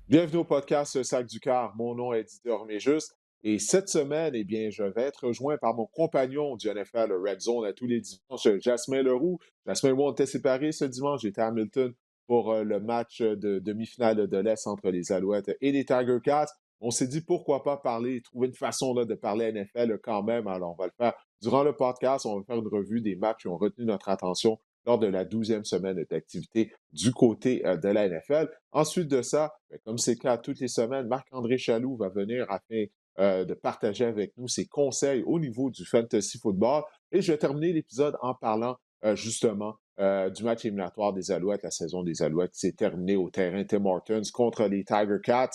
Bienvenue au podcast Sac du Cœur. Mon nom est Didier Orméjus. Et cette semaine, eh bien, je vais être rejoint par mon compagnon du NFL Red Zone à tous les dimanches, Jasmin Leroux. Jasmin et moi, on était séparés ce dimanche. J'étais à Hamilton pour le match de demi-finale de l'Est entre les Alouettes et les Tiger Cats. On s'est dit pourquoi pas parler, trouver une façon là, de parler NFL quand même. Alors, on va le faire durant le podcast. On va faire une revue des matchs qui ont retenu notre attention lors de la 12e semaine d'activité du côté de la NFL. Ensuite de ça, comme c'est le cas toutes les semaines, Marc-André Chaloux va venir afin de partager avec nous ses conseils au niveau du fantasy football. Et je vais terminer l'épisode en parlant justement du match éliminatoire des Alouettes, la saison des Alouettes qui s'est terminée au terrain Tim Hortons contre les Tiger Cats.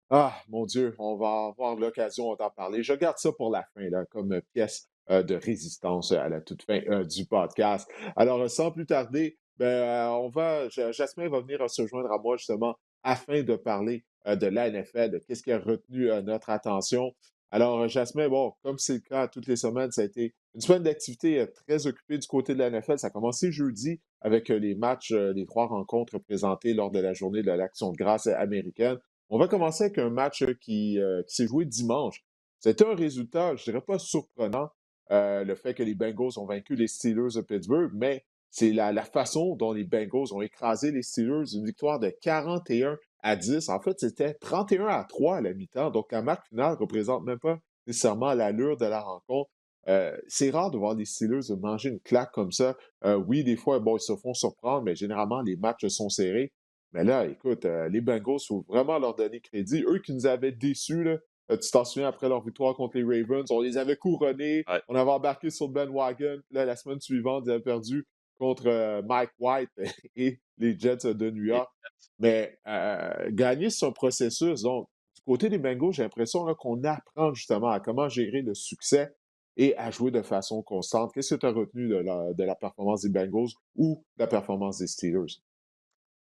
Ah, mon Dieu, on va avoir l'occasion d'en parler. Je garde ça pour la fin, là, comme pièce de résistance à la toute fin du podcast. Alors, sans plus tarder, Jasmin va venir se joindre à moi justement afin de parler de la NFL, de qu'est-ce qui a retenu notre attention. Alors, Jasmin, bon, comme c'est le cas toutes les semaines, ça a été une semaine d'activité très occupée du côté de la NFL. Ça a commencé jeudi avec les matchs, les 3 rencontres présentées lors de la journée de l'Action de grâce américaine. On va commencer avec un match qui s'est joué dimanche. C'était un résultat, je dirais pas surprenant, le fait que les Bengals ont vaincu les Steelers de Pittsburgh, mais c'est la façon dont les Bengals ont écrasé les Steelers, une victoire de 41-10. En fait, c'était 31-3 à la mi-temps, donc la marque finale ne représente même pas nécessairement l'allure de la rencontre. C'est rare de voir les Steelers manger une claque comme ça. Oui, des fois, bon, ils se font surprendre, mais généralement, les matchs sont serrés. Mais là, écoute, les Bengals, il faut vraiment leur donner crédit. Eux qui nous avaient déçus, là, tu t'en souviens, après leur victoire contre les Ravens, on les avait couronnés, Ouais. on avait embarqué sur le bandwagon. Là, la semaine suivante, ils avaient perdu contre Mike White et les Jets de New Et York. Mais gagner, c'est un processus. Donc, du côté des Bengals, j'ai l'impression là, qu'on apprend justement à comment gérer le succès et à jouer de façon constante. Qu'est-ce que tu as retenu de la performance des Bengals ou de la performance des Steelers?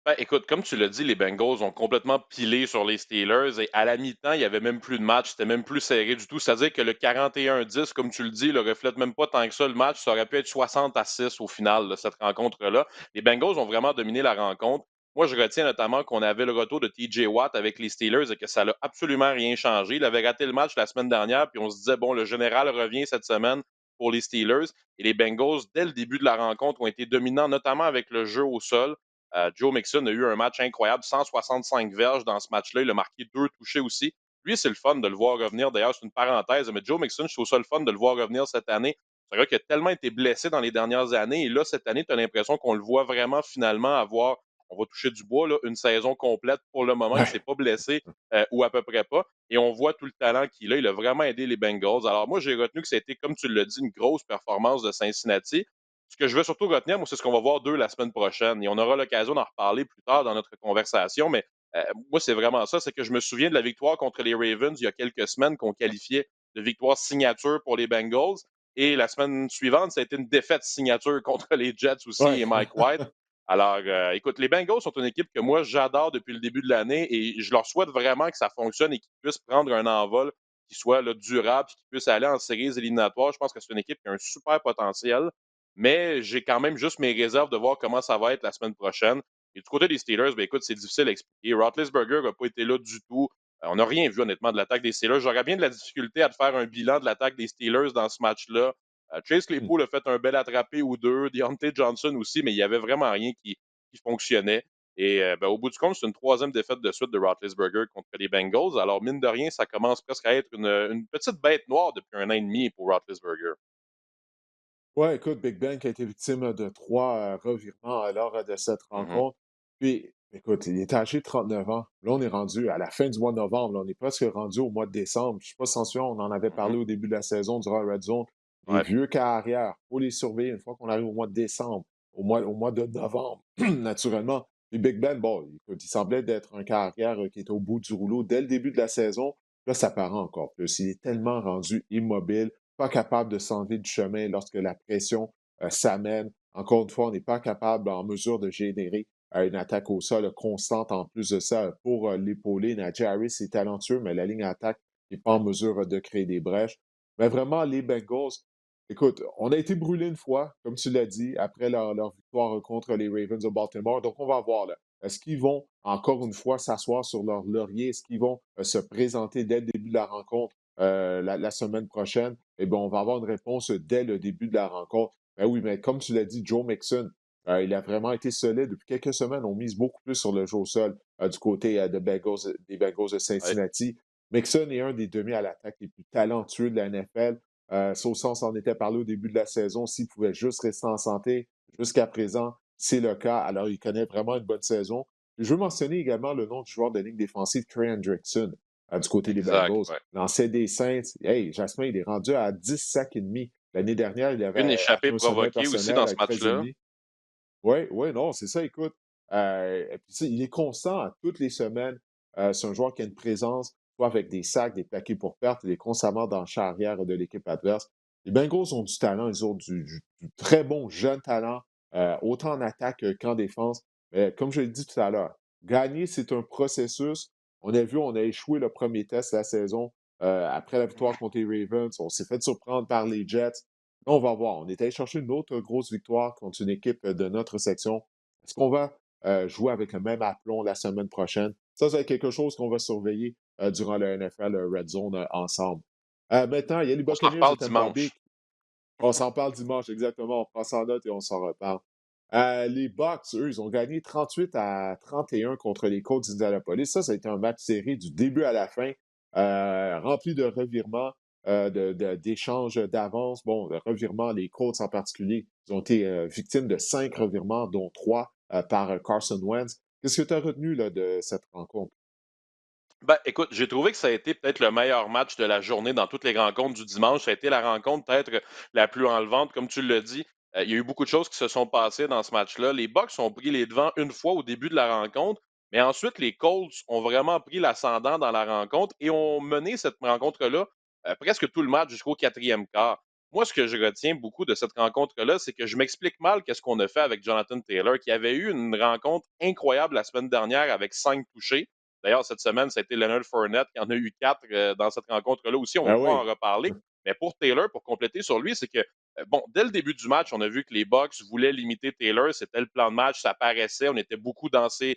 ben, écoute, comme tu l'as dit, les Bengals ont complètement pilé sur les Steelers et à la mi-temps, il n'y avait même plus de match, c'était même plus serré du tout. C'est-à-dire que le 41-10, comme tu le dis, ne reflète même pas tant que ça le match. Ça aurait pu être 60-6 au final de cette rencontre-là. Les Bengals ont vraiment dominé la rencontre. Moi, je retiens notamment qu'on avait le retour de TJ Watt avec les Steelers et que ça n'a absolument rien changé. Il avait raté le match la semaine dernière, puis on se disait, bon, le général revient cette semaine pour les Steelers. Et les Bengals, dès le début de la rencontre, ont été dominants, notamment avec le jeu au sol. Joe Mixon a eu un match incroyable, 165 verges dans ce match-là. Il a marqué 2 touchés aussi. Lui, c'est le fun de le voir revenir. D'ailleurs, c'est une parenthèse, mais Joe Mixon, je trouve ça le fun de le voir revenir cette année. C'est un gars qui a tellement été blessé dans les dernières années. Et là, cette année, tu as l'impression qu'on le voit vraiment finalement avoir, on va toucher du bois, là, une saison complète pour le moment. Il ne s'est Ouais. pas blessé ou à peu près pas. Et on voit tout le talent qu'il a. Il a vraiment aidé les Bengals. Alors moi, j'ai retenu que c'était, comme tu l'as dit, une grosse performance de Cincinnati. Ce que je veux surtout retenir, moi, c'est ce qu'on va voir d'eux la semaine prochaine. Et on aura l'occasion d'en reparler plus tard dans notre conversation. Mais moi, c'est vraiment ça. C'est que je me souviens de la victoire contre les Ravens il y a quelques semaines qu'on qualifiait de victoire signature pour les Bengals. Et la semaine suivante, ça a été une défaite signature contre les Jets aussi Ouais. et Mike White. Alors, écoute, les Bengals sont une équipe que moi, j'adore depuis le début de l'année et je leur souhaite vraiment que ça fonctionne et qu'ils puissent prendre un envol qui soit là, durable et qu'ils puissent aller en séries éliminatoires. Je pense que c'est une équipe qui a un super potentiel. Mais j'ai quand même juste mes réserves de voir comment ça va être la semaine prochaine. Et du côté des Steelers, ben écoute, c'est difficile à expliquer. Roethlisberger n'a pas été là du tout. On n'a rien vu, honnêtement, de l'attaque des Steelers. J'aurais bien de la difficulté à te faire un bilan de l'attaque des Steelers dans ce match-là. Chase Claypool a fait un bel attrapé ou deux. Deontay Johnson aussi, mais il n'y avait vraiment rien qui fonctionnait. Et au bout du compte, c'est une 3e défaite de suite de Roethlisberger contre les Bengals. Alors, mine de rien, ça commence presque à être une petite bête noire depuis 1 an et demi pour Roethlisberger. Ouais, écoute, Big Ben qui a été victime de 3 revirements lors de cette Mhm. rencontre. Puis, écoute, il est âgé de 39 ans. Là, on est rendu à la fin du mois de novembre. Là, on est presque rendu au mois de décembre. Je ne sais pas si t'en souviens, on en avait Mhm. parlé au début de la saison durant Red Zone. Les Ouais. vieux carrières, il faut les surveiller une fois qu'on arrive au mois de décembre, au mois de novembre, naturellement. Puis Big Ben, bon, écoute, il semblait d'être un carrière qui était au bout du rouleau dès le début de la saison. Là, ça paraît encore plus. Il est tellement rendu immobile, pas capable de s'enlever du chemin lorsque la pression s'amène. Encore une fois, on n'est pas capable, en mesure de générer une attaque au sol constante en plus de ça pour l'épauler. Najee Harris est talentueux, mais la ligne attaque n'est pas en mesure de créer des brèches. Mais vraiment, les Bengals, écoute, on a été brûlés une fois, comme tu l'as dit, après leur victoire contre les Ravens de Baltimore. Donc, on va voir là. Est-ce qu'ils vont encore une fois s'asseoir sur leur laurier? Est-ce qu'ils vont se présenter dès le début de la rencontre la semaine prochaine? Eh bien, on va avoir une réponse dès le début de la rencontre. Ben oui, mais comme tu l'as dit, Joe Mixon, il a vraiment été solide. Depuis quelques semaines, on mise beaucoup plus sur le jeu au sol du côté des Bengals de Ouais, Cincinnati. Mixon est un des demi à l'attaque les plus talentueux de la NFL. Sauce en était parlé au début de la saison. S'il pouvait juste rester en santé, jusqu'à présent, c'est le cas. Alors, il connaît vraiment une bonne saison. Je veux mentionner également le nom du joueur de ligne défensive, Trey Hendrickson, du côté des exact, Bengals. ouais. L'ancien des Saints, hey, Jasmin, il est rendu à 10 sacs et demi. L'année dernière, il Une avait échappée atteint un sommet provoquée aussi personnel dans ce à 13 et match-là. demi. Oui, oui, non, c'est ça, écoute. Et puis, tu sais, il est constant à toutes les semaines. C'est un joueur qui a une présence, soit avec des sacs, des plaqués pour perte. Il est constamment dans le champ arrière de l'équipe adverse. Les Bengals ont du talent, ils ont du très bon jeune talent, autant en attaque qu'en défense. Mais comme je l'ai dit tout à l'heure, gagner, c'est un processus. On a vu, on a échoué le premier test de la saison après la victoire contre les Ravens. On s'est fait surprendre par les Jets. On va voir. On est allé chercher une autre grosse victoire contre une équipe de notre section. Est-ce qu'on va jouer avec le même aplomb la semaine prochaine? Ça, c'est quelque chose qu'on va surveiller durant le NFL Red Zone ensemble. Maintenant, il y a les On s'en Buccaneers de reparle Tampa Bay. dimanche. On s'en parle dimanche, exactement. On prend ça en note et on s'en reparle. Les Bucks, eux, ils ont gagné 38-31 contre les Colts d'Indianapolis. Ça a été un match serré du début à la fin, rempli de revirements, d'échanges d'avance. Bon, le revirement, les Colts en particulier, ils ont été victimes de 5 revirements, dont 3 par Carson Wentz. Qu'est-ce que tu as retenu là, de cette rencontre? Ben, écoute, j'ai trouvé que ça a été peut-être le meilleur match de la journée dans toutes les rencontres du dimanche. Ça a été la rencontre peut-être la plus enlevante, comme tu l'as dit. Il y a eu beaucoup de choses qui se sont passées dans ce match-là. Les Bucks ont pris les devants une fois au début de la rencontre, mais ensuite, les Colts ont vraiment pris l'ascendant dans la rencontre et ont mené cette rencontre-là presque tout le match jusqu'au quatrième quart. Moi, ce que je retiens beaucoup de cette rencontre-là, c'est que je m'explique mal qu'est-ce qu'on a fait avec Jonathan Taylor, qui avait eu une rencontre incroyable la semaine dernière avec 5 touchés. D'ailleurs, cette semaine, ça a été Leonard Fournette qui en a eu 4 dans cette rencontre-là aussi. On Ben pourra en oui. reparler. Mais pour Taylor, pour compléter sur lui, c'est que, bon, dès le début du match, on a vu que les Bucks voulaient limiter Taylor. C'était le plan de match, ça paraissait. On était beaucoup dans ses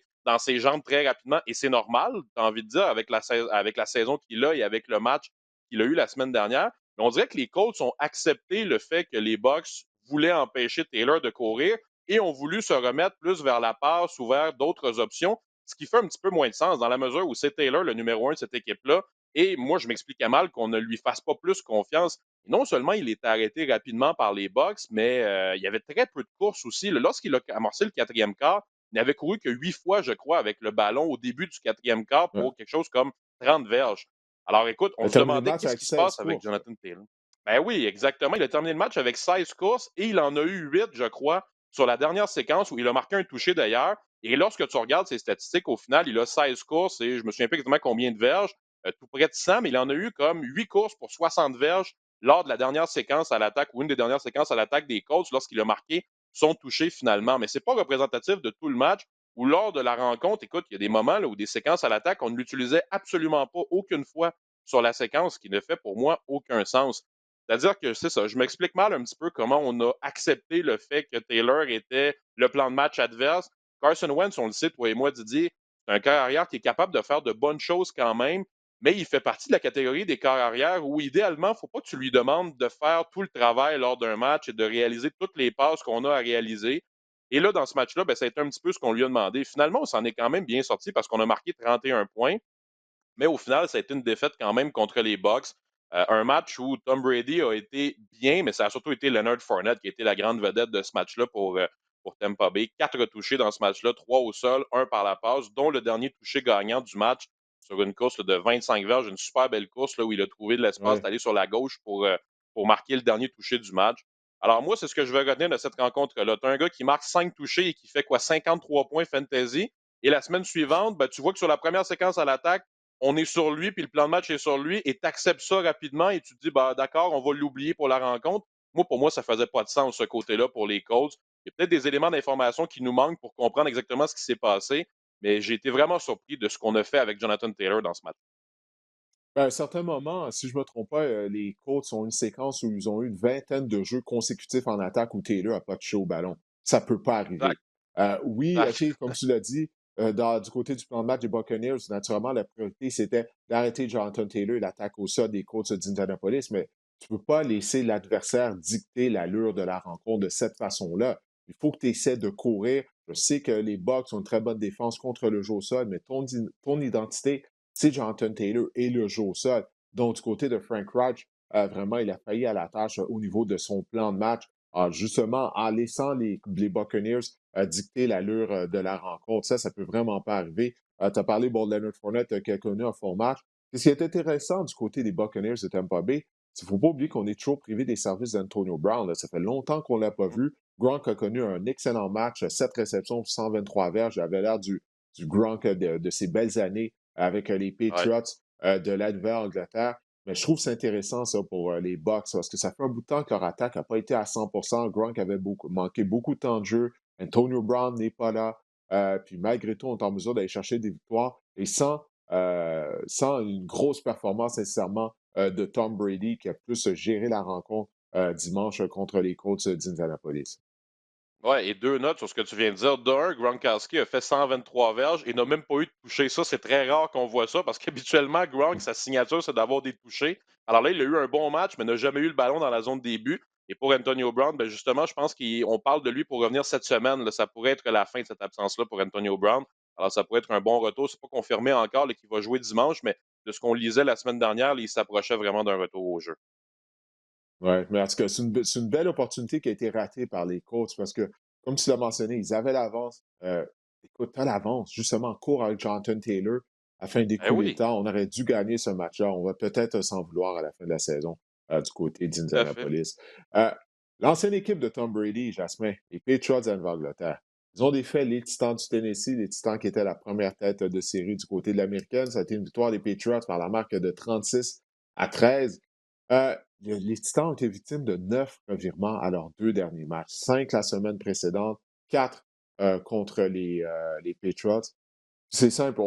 jambes très rapidement. Et c'est normal, tu as envie de dire, avec la saison qu'il a et avec le match qu'il a eu la semaine dernière. Mais on dirait que les Colts ont accepté le fait que les Bucks voulaient empêcher Taylor de courir et ont voulu se remettre plus vers la passe ou vers d'autres options, ce qui fait un petit peu moins de sens dans la mesure où c'est Taylor le numéro un de cette équipe-là. Et moi, je m'expliquais mal qu'on ne lui fasse pas plus confiance. Non seulement il est arrêté rapidement par les Bucks, mais il y avait très peu de courses aussi. Lorsqu'il a amorcé le quatrième quart, il n'avait couru que 8 fois, je crois, avec le ballon au début du quatrième quart Ouais. pour quelque chose comme 30 verges. Alors écoute, Il on a se terminé le demandait match qu'est-ce avec qui se 16 passe avec courses. Jonathan Taylor. Ben oui, exactement. Il a terminé le match avec 16 courses et il en a eu 8, je crois, sur la dernière séquence où il a marqué un touché d'ailleurs. Et lorsque tu regardes ses statistiques, au final, il a 16 courses et je me souviens pas exactement combien de verges, tout près de 100, mais il en a eu comme 8 courses pour 60 verges lors de la dernière séquence à l'attaque ou une des dernières séquences à l'attaque des Colts lorsqu'il a marqué son touché finalement. Mais c'est pas représentatif de tout le match ou lors de la rencontre. Écoute, il y a des moments là, où des séquences à l'attaque, on ne l'utilisait absolument pas aucune fois sur la séquence, ce qui ne fait pour moi aucun sens. C'est-à-dire que c'est ça, je m'explique mal un petit peu comment on a accepté le fait que Taylor était le plan de match adverse. Carson Wentz, on le sait, toi et moi, Didier, c'est un corps arrière qui est capable de faire de bonnes choses quand même, mais il fait partie de la catégorie des corps arrière où, idéalement, il ne faut pas que tu lui demandes de faire tout le travail lors d'un match et de réaliser toutes les passes qu'on a à réaliser. Et là, dans ce match-là, ben, ça a été un petit peu ce qu'on lui a demandé. Finalement, on s'en est quand même bien sorti parce qu'on a marqué 31 points. Mais au final, ça a été une défaite quand même contre les Bucks. Un match où Tom Brady a été bien, mais ça a surtout été Leonard Fournette qui a été la grande vedette de ce match-là pour Tampa Bay. 4 touchés dans ce match-là, 3 au sol, un par la passe, dont le dernier touché gagnant du match sur une course là, de 25 verges, une super belle course là, où il a trouvé de l'espace Ouais. d'aller sur la gauche pour marquer le dernier touché du match. Alors moi, c'est ce que je vais retenir de cette rencontre-là. Tu as un gars qui marque 5 touchés et qui fait quoi, 53 points fantasy. Et la semaine suivante, ben, tu vois que sur la première séquence à l'attaque, on est sur lui, puis le plan de match est sur lui, et tu acceptes ça rapidement et tu te dis, bah, d'accord, on va l'oublier pour la rencontre. Moi, pour moi, ça faisait pas de sens, ce côté-là, pour les Colts. Il y a peut-être des éléments d'information qui nous manquent pour comprendre exactement ce qui s'est passé, mais j'ai été vraiment surpris de ce qu'on a fait avec Jonathan Taylor dans ce match. Ben, à un certain moment, si je ne me trompe pas, les Colts ont une séquence où ils ont eu une vingtaine de jeux consécutifs en attaque où Taylor n'a pas touché au ballon. Ça ne peut pas arriver. Exact, Oui, exact. OK, comme tu l'as dit, du côté du plan de match des Buccaneers, naturellement, la priorité, c'était d'arrêter Jonathan Taylor et l'attaque au sol des Colts d'Indianapolis, mais tu ne peux pas laisser l'adversaire dicter l'allure de la rencontre de cette façon-là. Il faut que tu essaies de courir. Je sais que les Bucs ont une très bonne défense contre le jeu au sol, mais ton identité, c'est Jonathan Taylor et le jeu au sol. Donc, du côté de Frank Reich, vraiment, il a failli à la tâche au niveau de son plan de match, justement en laissant les Buccaneers dicter l'allure de la rencontre. Ça ne peut vraiment pas arriver. Tu as parlé de Leonard Fournette qui a connu un fond match. Ce qui est intéressant du côté des Buccaneers de Tampa Bay, il ne faut pas oublier qu'on est toujours privé des services d'Antonio Brown. Là. Ça fait longtemps qu'on ne l'a pas Mmh. vu. Gronk a connu un excellent match, 7 réceptions, 123 verges. Il avait l'air du Gronk de ses belles années avec les Ouais. Patriots de la Nouvelle-Angleterre. Mais je trouve que c'est intéressant, ça, pour les Bucks, parce que ça fait un bout de temps que leur attaque n'a pas été à 100%. Gronk avait manqué beaucoup de temps de jeu. Antonio Brown n'est pas là. Puis malgré tout, on est en mesure d'aller chercher des victoires et sans une grosse performance nécessairement de Tom Brady qui a plus géré la rencontre dimanche contre les Colts d'Indianapolis. Ouais, et 2 notes sur ce que tu viens de dire. De Gronkowski a fait 123 verges et n'a même pas eu de toucher. Ça, c'est très rare qu'on voit ça parce qu'habituellement, Gronk, sa signature, c'est d'avoir des touchés. Alors là, il a eu un bon match, mais n'a jamais eu le ballon dans la zone des buts. Et pour Antonio Brown, ben justement, je pense qu'on parle de lui pour revenir cette semaine. Là. Ça pourrait être la fin de cette absence-là pour Antonio Brown. Alors, ça pourrait être un bon retour. C'est pas confirmé encore qu'il va jouer dimanche, mais de ce qu'on lisait la semaine dernière, il s'approchait vraiment d'un retour au jeu. Oui, mais en tout cas, c'est une belle opportunité qui a été ratée par les Colts parce que, comme tu l'as mentionné, ils avaient l'avance. Écoute, tu as l'avance, justement, cours avec Jonathan Taylor afin Eh d'écouler le oui, temps. On aurait dû gagner ce match-là. On va peut-être s'en vouloir à la fin de la saison du côté tout à fait. d'Indianapolis. Euh, L'ancienne équipe de Tom Brady, Jasmin, les Patriots de Nouvelle-Angleterre, ils ont défait les Titans du Tennessee, les Titans qui étaient la première tête de série du côté de l'Américaine. Ça a été une victoire des Patriots par la marque de 36-13. Les Titans ont été victimes de 9 revirements à leurs 2 derniers matchs. 5 la semaine précédente, 4 contre les Patriots. C'est simple,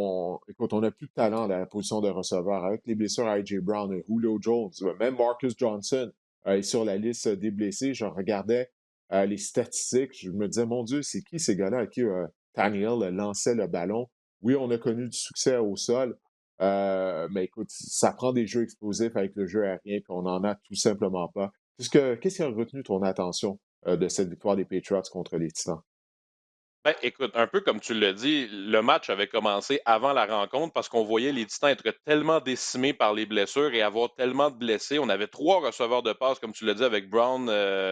écoute, on n'a plus de talent à la position de receveur. Avec les blessures à A.J. Brown, Julio Jones, même Marcus Johnson est sur la liste des blessés. Je regardais les statistiques, je me disais, mon Dieu, c'est qui ces gars-là à qui Tannehill lançait le ballon? Oui, on a connu du succès au sol, mais écoute, ça prend des jeux explosifs avec le jeu aérien, puis on n'en a tout simplement pas. Qu'est-ce qui a retenu ton attention de cette victoire des Patriots contre les Titans? Ben, écoute, un peu comme tu l'as dit, le match avait commencé avant la rencontre parce qu'on voyait les Titans être tellement décimés par les blessures et avoir tellement de blessés. On avait 3 receveurs de passe, comme tu l'as dit, avec Brown,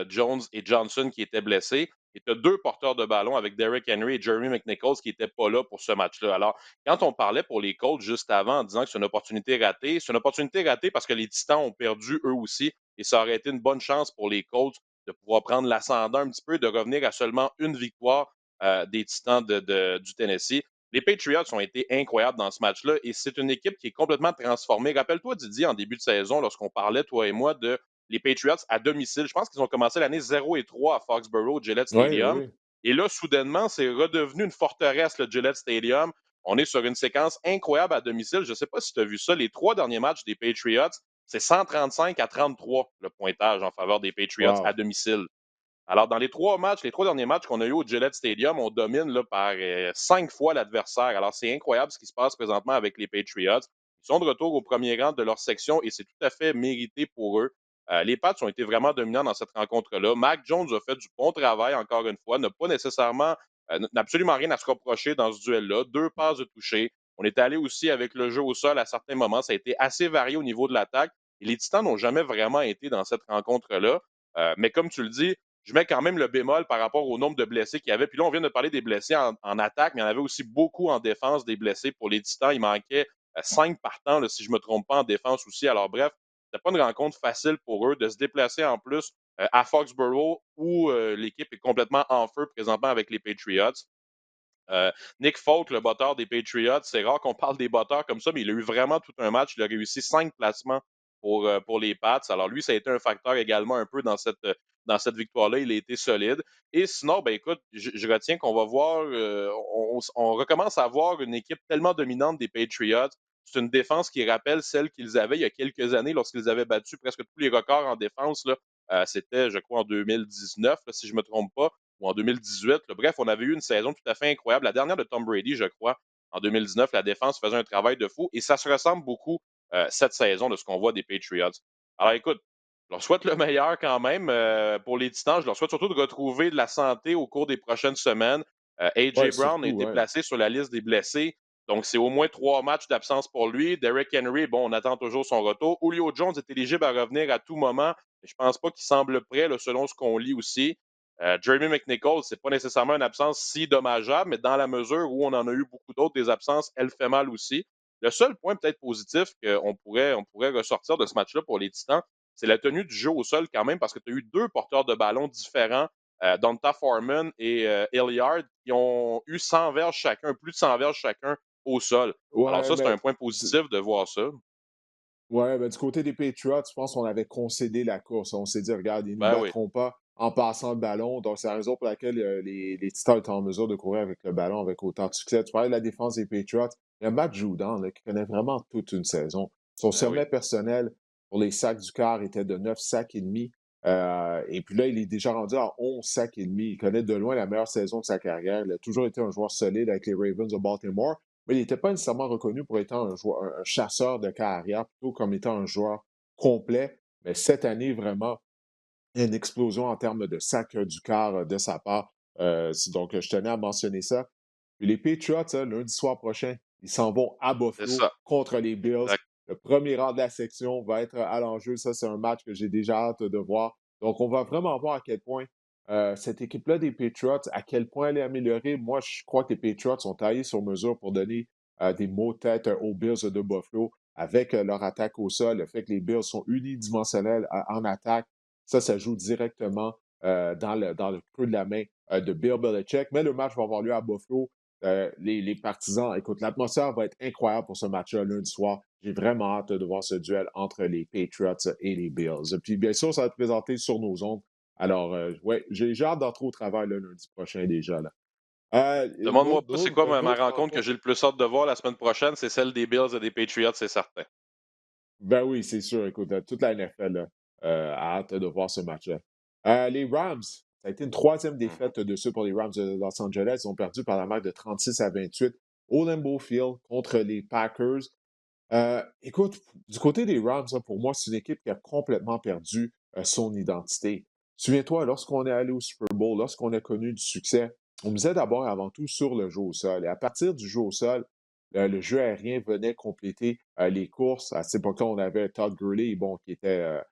Jones et Johnson qui étaient blessés. Et tu as 2 porteurs de ballon avec Derrick Henry et Jeremy McNichols qui n'étaient pas là pour ce match-là. Alors, quand on parlait pour les Colts juste avant en disant que c'est une opportunité ratée parce que les Titans ont perdu eux aussi et ça aurait été une bonne chance pour les Colts de pouvoir prendre l'ascendant un petit peu, de revenir à seulement une victoire des Titans du Tennessee. Les Patriots ont été incroyables dans ce match-là et c'est une équipe qui est complètement transformée. Rappelle-toi, Didier, en début de saison, lorsqu'on parlait, toi et moi, de les Patriots à domicile. Je pense qu'ils ont commencé l'année 0-3 à Foxborough, au Gillette Oui, Stadium. oui. Et là, soudainement, c'est redevenu une forteresse, le Gillette Stadium. On est sur une séquence incroyable à domicile. Je ne sais pas si tu as vu ça. Les 3 derniers matchs des Patriots, c'est 135-33 le pointage en faveur des Patriots à Wow. domicile. Alors, dans les 3 derniers matchs qu'on a eu au Gillette Stadium, on domine là, par 5 fois l'adversaire. Alors, c'est incroyable ce qui se passe présentement avec les Patriots. Ils sont de retour au premier rang de leur section et c'est tout à fait mérité pour eux. Les Pats ont été vraiment dominants dans cette rencontre-là. Mac Jones a fait du bon travail, encore une fois, n'a absolument rien à se reprocher dans ce duel-là. 2 passes de toucher. On est allé aussi avec le jeu au sol à certains moments. Ça a été assez varié au niveau de l'attaque. Et les Titans n'ont jamais vraiment été dans cette rencontre-là. Mais comme tu le dis, je mets quand même le bémol par rapport au nombre de blessés qu'il y avait. Puis là, on vient de parler des blessés en attaque, mais il y en avait aussi beaucoup en défense des blessés pour les Titans. Il manquait 5 partants, là, si je ne me trompe pas, en défense aussi. Alors bref, c'était pas une rencontre facile pour eux de se déplacer en plus à Foxborough où l'équipe est complètement en feu présentement avec les Patriots. Euh, Nick Folk, le botteur des Patriots, c'est rare qu'on parle des botteurs comme ça, mais il a eu vraiment tout un match. Il a réussi 5 placements pour les Pats. Alors lui, ça a été un facteur également un peu dans cette victoire-là. Il a été solide. Et sinon, ben écoute, je retiens qu'on va voir, on recommence à voir une équipe tellement dominante des Patriots. C'est une défense qui rappelle celle qu'ils avaient il y a quelques années lorsqu'ils avaient battu presque tous les records en défense. Là. C'était, je crois, en 2019, là, si je ne me trompe pas, ou en 2018. Là. Bref, on avait eu une saison tout à fait incroyable. La dernière de Tom Brady, je crois, en 2019, la défense faisait un travail de fou et ça se ressemble beaucoup cette saison de ce qu'on voit des Patriots. Alors écoute, je leur souhaite le meilleur quand même pour les Titans. Je leur souhaite surtout de retrouver de la santé au cours des prochaines semaines. Ouais, A.J. Brown a surtout, été ouais. placé sur la liste des blessés. Donc, c'est au moins 3 matchs d'absence pour lui. Derrick Henry, bon, on attend toujours son retour. Julio Jones est éligible à revenir à tout moment. Je ne pense pas qu'il semble prêt, là, selon ce qu'on lit aussi. Jeremy McNichols, c'est pas nécessairement une absence si dommageable, mais dans la mesure où on en a eu beaucoup d'autres, des absences, elle fait mal aussi. Le seul point peut-être positif qu'on pourrait ressortir de ce match-là pour les Titans, c'est la tenue du jeu au sol quand même, parce que tu as eu deux porteurs de ballon différents, Donta Foreman et Hilliard, qui ont eu 100 verges chacun, plus de 100 verges chacun au sol. Alors Ouais, ça, c'est mais un point positif de voir ça. ouais, ben, du côté des Patriots, je pense qu'on avait concédé la course. On s'est dit, regarde, ils ne nous Ben oui, battront pas en passant le ballon. Donc, c'est la raison pour laquelle les Titans étaient en mesure de courir avec le ballon avec autant de succès. Tu parlais de la défense des Patriots. Il y a Matt Judon là, qui connaît vraiment toute une saison. Son ben oui. sommet personnel pour les sacs du quart était de 9 sacs et demi. Et puis là, il est déjà rendu à 11 sacs et demi. Il connaît de loin la meilleure saison de sa carrière. Il a toujours été un joueur solide avec les Ravens de Baltimore. Mais il n'était pas nécessairement reconnu pour être un, joueur, un chasseur de carrière, plutôt comme étant un joueur complet. Mais cette année, vraiment, il y a une explosion en termes de sac du quart de sa part. Donc, je tenais à mentionner ça. Puis les Patriots, lundi soir prochain, ils s'en vont à C'est Buffalo ça. contre les Bills. Exact. Le premier rang de la section va être à l'enjeu. Ça, c'est un match que j'ai déjà hâte de voir. Donc, on va vraiment voir à quel point cette équipe-là des Patriots, à quel point elle est améliorée. Moi, je crois que les Patriots sont taillés sur mesure pour donner des mots de tête aux Bills de Buffalo avec leur attaque au sol, le fait que les Bills sont unidimensionnels en attaque. Ça joue directement dans le creux de la main de Bill Belichick. Mais le match va avoir lieu à Buffalo. Les partisans, écoute, l'atmosphère va être incroyable pour ce match-là lundi soir. J'ai vraiment hâte de voir ce duel entre les Patriots et les Bills. Puis bien sûr, ça va être présenté sur nos ondes. Alors, ouais, j'ai hâte d'entrer au travail le lundi prochain déjà. Là. Demande-moi pas c'est quoi ma D'autres rencontre que rencontres. j'ai le plus hâte de voir la semaine prochaine, c'est celle des Bills et des Patriots, c'est certain. Ben oui, c'est sûr. Écoute, toute la NFL là, a hâte de voir ce match-là. Les Rams, ça a été une troisième Mhm. défaite de ceux pour les Rams de Los Angeles. Ils ont perdu par la marque de 36-28 au Lambeau Field contre les Packers. Écoute, du côté des Rams, hein, pour moi, c'est une équipe qui a complètement perdu son identité. Souviens-toi, lorsqu'on est allé au Super Bowl, lorsqu'on a connu du succès, on misait d'abord et avant tout sur le jeu au sol. Et à partir du jeu au sol, le jeu aérien venait compléter les courses. À cette époque-là, on avait Todd Gurley, bon, qui était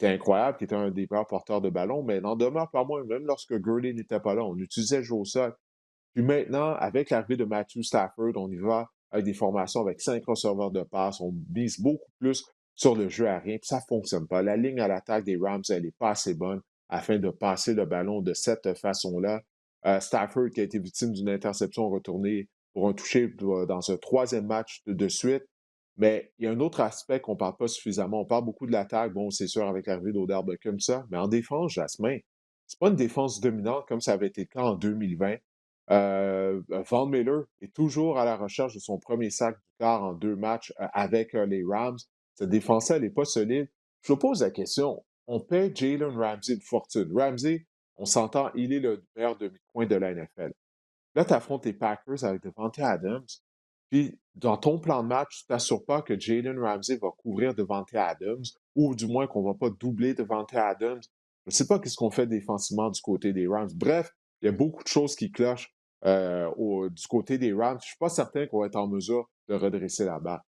incroyable, qui était un des meilleurs porteurs de ballon, mais n'en demeure pas moins, même lorsque Gurley n'était pas là, on utilisait le jeu au sol. Puis maintenant, avec l'arrivée de Matthew Stafford, on y va avec des formations avec 5 receveurs de passe. On mise beaucoup plus sur le jeu aérien, puis ça ne fonctionne pas. La ligne à l'attaque des Rams, elle n'est pas assez bonne afin de passer le ballon de cette façon-là. Stafford, qui a été victime d'une interception retournée pour un toucher dans un troisième match de suite. Mais il y a un autre aspect qu'on ne parle pas suffisamment. On parle beaucoup de l'attaque, bon, c'est sûr, avec l'arrivée d'Odell Beckham, ça. Mais en défense, Jasmin, c'est pas une défense dominante comme ça avait été le cas en 2020. Von Miller est toujours à la recherche de son premier sac du quart en 2 matchs avec les Rams. Cette défense elle n'est pas solide. Je vous pose la question. On paie Jalen Ramsey une fortune. Ramsey, on s'entend, il est le meilleur demi-coin de la NFL. Là, tu affrontes les Packers avec Devontae Adams. Puis, dans ton plan de match, tu t'assures pas que Jalen Ramsey va couvrir Devontae Adams, ou du moins qu'on ne va pas doubler Devontae Adams. Je ne sais pas qu'est-ce qu'on fait défensivement du côté des Rams. Bref, il y a beaucoup de choses qui clochent du côté des Rams. Je ne suis pas certain qu'on va être en mesure de redresser la barre.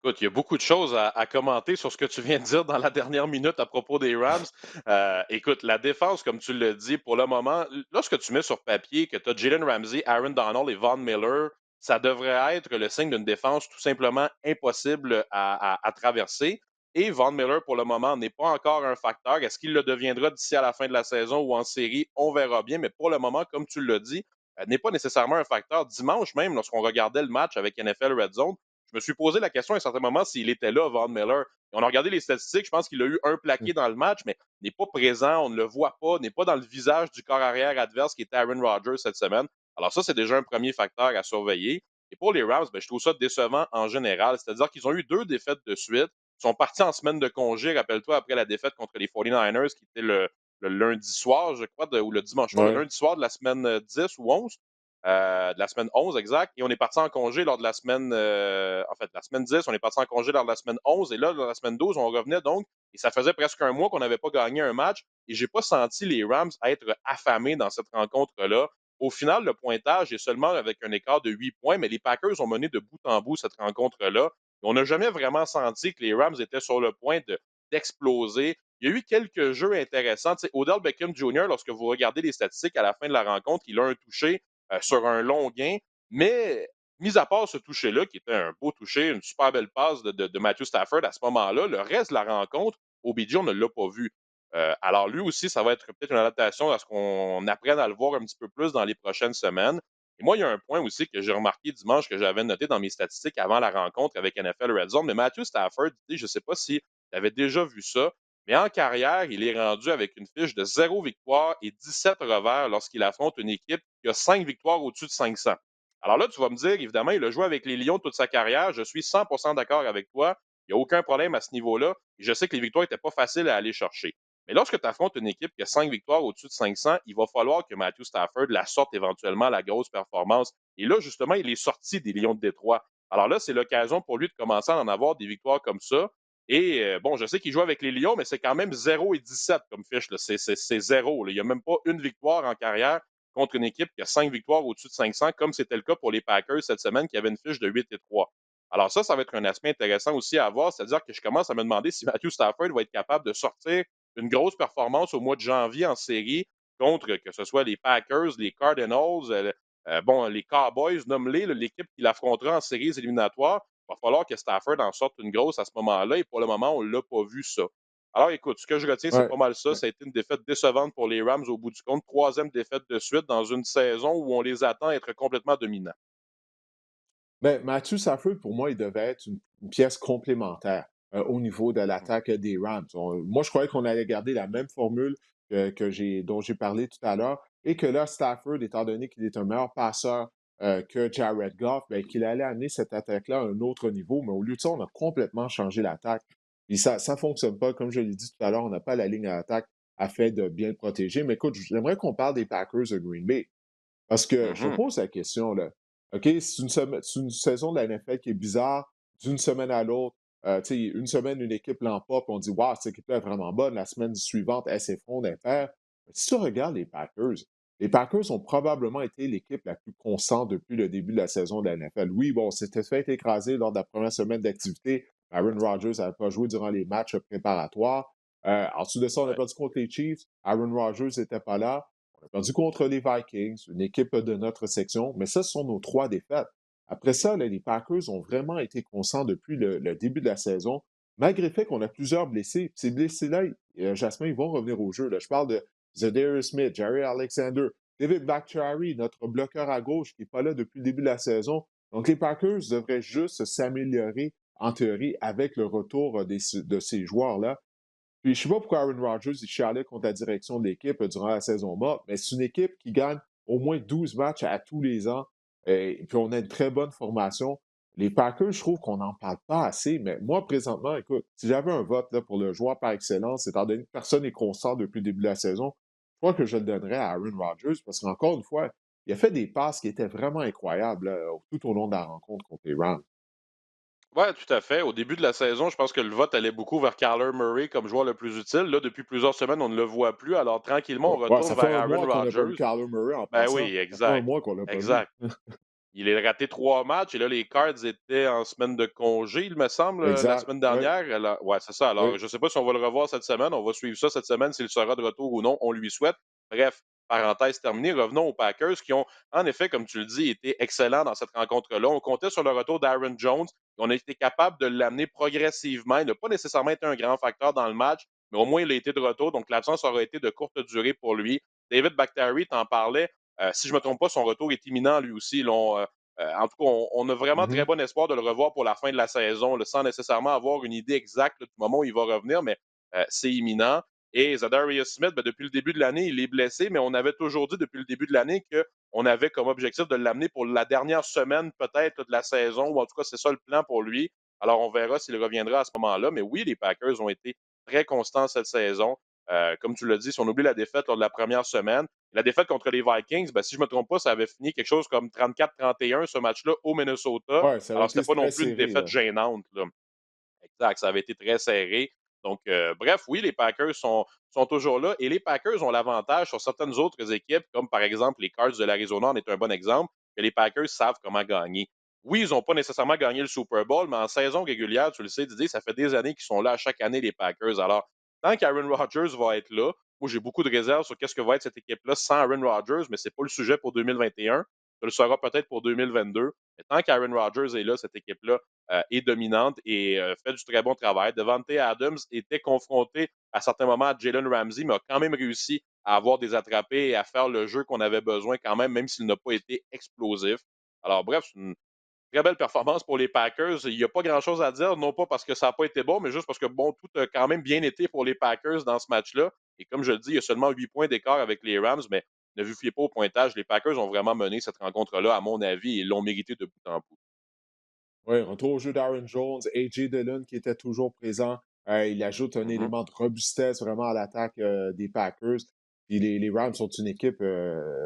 Écoute, il y a beaucoup de choses à commenter sur ce que tu viens de dire dans la dernière minute à propos des Rams. Écoute, la défense, comme tu l'as dit, pour le moment, lorsque tu mets sur papier que tu as Jalen Ramsey, Aaron Donald et Von Miller, ça devrait être le signe d'une défense tout simplement impossible à traverser. Et Von Miller, pour le moment, n'est pas encore un facteur. Est-ce qu'il le deviendra d'ici à la fin de la saison ou en série? On verra bien. Mais pour le moment, comme tu l'as dit, n'est pas nécessairement un facteur. Dimanche même, lorsqu'on regardait le match avec NFL Red Zone, je me suis posé la question à un certain moment s'il était là, Von Miller. Et on a regardé les statistiques, je pense qu'il a eu un plaqué dans le match, mais n'est pas présent, on ne le voit pas, n'est pas dans le visage du corps arrière adverse qui était Aaron Rodgers cette semaine. Alors ça, c'est déjà un premier facteur à surveiller. Et pour les Rams, ben, je trouve ça décevant en général. C'est-à-dire qu'ils ont eu 2 défaites de suite. Ils sont partis en semaine de congé, rappelle-toi, après la défaite contre les 49ers, qui était le lundi soir, je crois, ou le dimanche soir, le Ouais. lundi soir de la semaine 10 ou 11, de la semaine 11 exact. Et on est parti en congé lors de la semaine, en fait, la semaine 10, on est parti en congé lors de la semaine 11. Et là, dans la semaine 12, on revenait donc. Et ça faisait presque un mois qu'on n'avait pas gagné un match. Et j'ai pas senti les Rams être affamés dans cette rencontre-là. Au final, le pointage est seulement avec un écart de 8 points, mais les Packers ont mené de bout en bout cette rencontre-là. On n'a jamais vraiment senti que les Rams étaient sur le point d'exploser. Il y a eu quelques jeux intéressants. Tu sais, Odell Beckham Jr., lorsque vous regardez les statistiques à la fin de la rencontre, il a un touché sur un long gain, mais mis à part ce toucher-là, qui était un beau toucher, une super belle passe de Matthew Stafford à ce moment-là, le reste de la rencontre, OBJ, on ne l'a pas vu. Alors lui aussi, ça va être peut-être une adaptation à ce qu'on apprenne à le voir un petit peu plus dans les prochaines semaines. Et moi, il y a un point aussi que j'ai remarqué dimanche que j'avais noté dans mes statistiques avant la rencontre avec NFL Red Zone, mais Matthew Stafford, je ne sais pas si tu avais déjà vu ça, mais en carrière, il est rendu avec une fiche de 0 victoire et 17 revers lorsqu'il affronte une équipe qui a 5 victoires au-dessus de 500. Alors là, tu vas me dire, évidemment, il a joué avec les Lions toute sa carrière. Je suis 100% d'accord avec toi. Il n'y a aucun problème à ce niveau-là. Et je sais que les victoires n'étaient pas faciles à aller chercher. Mais lorsque tu affrontes une équipe qui a 5 victoires au-dessus de 500, il va falloir que Matthew Stafford la sorte éventuellement à la grosse performance. Et là, justement, il est sorti des Lions de Détroit. Alors là, c'est l'occasion pour lui de commencer à en avoir des victoires comme ça. Et bon, je sais qu'il joue avec les Lions, mais c'est quand même 0 et 17 comme fiche. C'est 0. Là. Il n'y a même pas une victoire en carrière contre une équipe qui a 5 victoires au-dessus de 500, comme c'était le cas pour les Packers cette semaine, qui avait une fiche de 8 et 3. Alors ça va être un aspect intéressant aussi à voir, c'est-à-dire que je commence à me demander si Matthew Stafford va être capable de sortir une grosse performance au mois de janvier en série contre que ce soit les Packers, les Cardinals, bon, les Cowboys, nomme-les, l'équipe qui l'affrontera en séries éliminatoires. Il va falloir que Stafford en sorte une grosse à ce moment-là, et pour le moment, on ne l'a pas vu ça. Alors écoute, ce que je retiens, c'est Ouais. pas mal ça. Ouais. Ça a été une défaite décevante pour les Rams au bout du compte. Troisième défaite de suite dans une saison où on les attend être complètement dominants. Ben, Matthew Stafford, pour moi, il devait être une pièce complémentaire au niveau de l'attaque des Rams. Moi, je croyais qu'on allait garder la même formule dont j'ai parlé tout à l'heure et que là, Stafford, étant donné qu'il est un meilleur passeur que Jared Goff, ben, qu'il allait amener cette attaque-là à un autre niveau. Mais au lieu de ça, on a complètement changé l'attaque. Et ça ne fonctionne pas. Comme je l'ai dit tout à l'heure, on n'a pas la ligne à l'attaque à fait de bien le protéger. Mais écoute, j'aimerais qu'on parle des Packers de Green Bay. Parce que je te Mhm. pose la question, là. OK, c'est une saison de la NFL qui est bizarre d'une semaine à l'autre. Tu sais, une semaine, une équipe l'emporte, puis on dit, waouh, cette équipe-là est vraiment bonne. La semaine suivante, elle s'effondre, elle perd. Mais si tu regardes les Packers ont probablement été l'équipe la plus constante depuis le début de la saison de la NFL. Oui, bon, c'était fait écraser lors de la première semaine d'activité. Aaron Rodgers n'avait pas joué durant les matchs préparatoires. Ensuite de ça, on a Ouais. perdu contre les Chiefs. Aaron Rodgers n'était pas là. On a perdu contre les Vikings, une équipe de notre section, mais ça, ce sont nos 3 défaites. Après ça, là, les Packers ont vraiment été constants depuis le début de la saison, malgré le fait qu'on a plusieurs blessés. Ces blessés-là, Jasmin, ils vont revenir au jeu. Là. Je parle de Zadarius Smith, Jerry Alexander, David Bakhtiari, notre bloqueur à gauche qui n'est pas là depuis le début de la saison. Donc, les Packers devraient juste s'améliorer en théorie avec le retour de ces joueurs-là. Puis je ne sais pas pourquoi Aaron Rodgers il chialait contre la direction de l'équipe durant la saison morte, mais c'est une équipe qui gagne au moins 12 matchs à tous les ans. Et puis on a une très bonne formation. Les Packers, je trouve qu'on n'en parle pas assez, mais moi, présentement, écoute, si j'avais un vote là, pour le joueur par excellence, étant donné que personne n'est constant depuis le début de la saison, je crois que je le donnerais à Aaron Rodgers parce qu'encore une fois, il a fait des passes qui étaient vraiment incroyables là, tout au long de la rencontre contre les Rams. Ouais, tout à fait. Au début de la saison, je pense que le vote allait beaucoup vers Kyler Murray comme joueur le plus utile. Là, depuis plusieurs semaines, on ne le voit plus. Alors, tranquillement, on Ouais, ouais, retourne ça fait vers un Aaron mois qu'on n'a pas vu Rodgers. Kyler Murray en Ben passant. oui, Ça fait un exact. mois qu'on l'a pas vu. Exact. Il a raté 3 matchs et là, les Cards étaient en semaine de congé, il me semble, la Exact. semaine Oui, dernière. Alors, ouais, c'est ça. Alors, oui. je ne sais pas si on va le revoir cette semaine. On va suivre ça cette semaine, s'il sera de retour ou non. On lui souhaite. Bref, parenthèse terminée. Revenons aux Packers qui ont, en effet, comme tu le dis, été excellents dans cette rencontre-là. On comptait sur le retour d'Aaron Jones. On a été capable de l'amener progressivement. Il n'a pas nécessairement été un grand facteur dans le match, mais au moins, il a été de retour. Donc, l'absence aura été de courte durée pour lui. David Bakhtiari, t'en parlais. Si je ne me trompe pas, son retour est imminent lui aussi. En tout cas, on a vraiment très Mhm. bon espoir de le revoir pour la fin de la saison, là, sans nécessairement avoir une idée exacte là, du moment où il va revenir, mais c'est imminent. Et Zadarius Smith, ben, depuis le début de l'année, il est blessé, mais on avait toujours dit depuis le début de l'année qu'on avait comme objectif de l'amener pour la dernière semaine peut-être de la saison, ou en tout cas, c'est ça le plan pour lui. Alors, on verra s'il reviendra à ce moment-là. Mais oui, les Packers ont été très constants cette saison. Comme tu l'as dit, si on oublie la défaite lors de la première semaine, la défaite contre les Vikings, ben, si je ne me trompe pas, ça avait fini quelque chose comme 34-31 ce match-là au Minnesota. Ouais, ça avait Alors, été c'était pas non très plus une serré, défaite là. gênante, là. Exact, ça avait été très serré. Donc, bref, oui, les Packers sont toujours là et les Packers ont l'avantage sur certaines autres équipes, comme par exemple les Cards de l'Arizona en est un bon exemple, que les Packers savent comment gagner. Oui, ils n'ont pas nécessairement gagné le Super Bowl, mais en saison régulière, tu le sais, Didier, ça fait des années qu'ils sont là à chaque année, les Packers. Alors, tant qu'Aaron Rodgers va être là, moi, j'ai beaucoup de réserves sur qu'est-ce que va être cette équipe-là sans Aaron Rodgers, mais ce n'est pas le sujet pour 2021. Ça le sera peut-être pour 2022. Mais tant qu'Aaron Rodgers est là, cette équipe-là est dominante et fait du très bon travail. Devante Adams était confronté à certains moments à Jalen Ramsey, mais a quand même réussi à avoir des attrapés et à faire le jeu qu'on avait besoin quand même s'il n'a pas été explosif. Alors bref, c'est une très belle performance pour les Packers. Il n'y a pas grand-chose à dire, non pas parce que ça n'a pas été bon, mais juste parce que, bon, tout a quand même bien été pour les Packers dans ce match-là. Et comme je le dis, il y a seulement 8 points d'écart avec les Rams, mais ne vous fiez pas au pointage. Les Packers ont vraiment mené cette rencontre-là, à mon avis, et l'ont mérité de bout en bout. Oui, retour au jeu d'Aaron Jones, A.J. Dillon qui était toujours présent. Il ajoute un Mhm. élément de robustesse vraiment à l'attaque des Packers. Puis les Rams sont une équipe,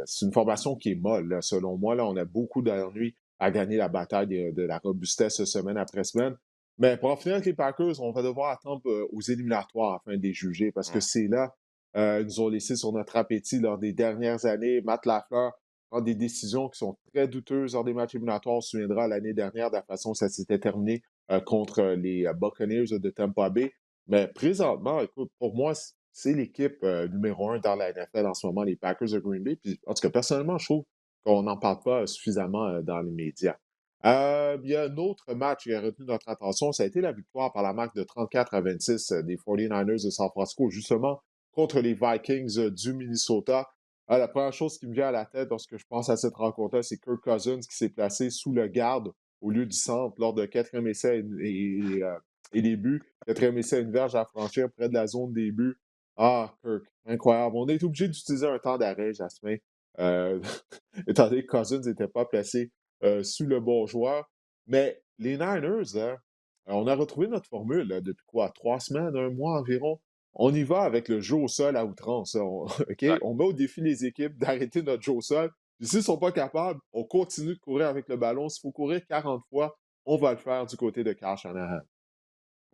c'est une formation qui est molle, là, selon moi. Là, on a beaucoup d'ennuis à gagner la bataille de la robustesse semaine après semaine. Mais pour en finir avec les Packers, on va devoir attendre aux éliminatoires afin de les juger parce que Mhm. c'est là, ils nous ont laissé sur notre appétit lors des dernières années. Matt Lafleur prend des décisions qui sont très douteuses lors des matchs éliminatoires. On se souviendra l'année dernière de la façon dont ça s'était terminé contre les Buccaneers de Tampa Bay. Mais présentement, écoute, pour moi, c'est l'équipe numéro un dans la NFL en ce moment, les Packers de Green Bay. Puis, en tout cas, personnellement, je trouve qu'on n'en parle pas suffisamment dans les médias. Il y a un autre match qui a retenu notre attention, ça a été la victoire par la marque de 34-26 des 49ers de San Francisco, justement contre les Vikings du Minnesota. La première chose qui me vient à la tête lorsque je pense à cette rencontre-là, c'est Kirk Cousins qui s'est placé sous le garde au lieu du centre lors de quatrième essai et des buts. Quatrième essai, une verge à franchir près de la zone des buts. Ah, Kirk, incroyable. On est obligé d'utiliser un temps d'arrêt, Jasmin, euh, étant donné que Cousins n'était pas placé sous le bon joueur. Mais les Niners, hein, on a retrouvé notre formule là, depuis quoi? 3 semaines, un mois environ. On y va avec le jeu au sol à outrance. OK? Exact. On met au défi les équipes d'arrêter notre jeu au sol. Puis s'ils ne sont pas capables, on continue de courir avec le ballon. S'il faut courir 40 fois, on va le faire du côté de Kyle Shanahan.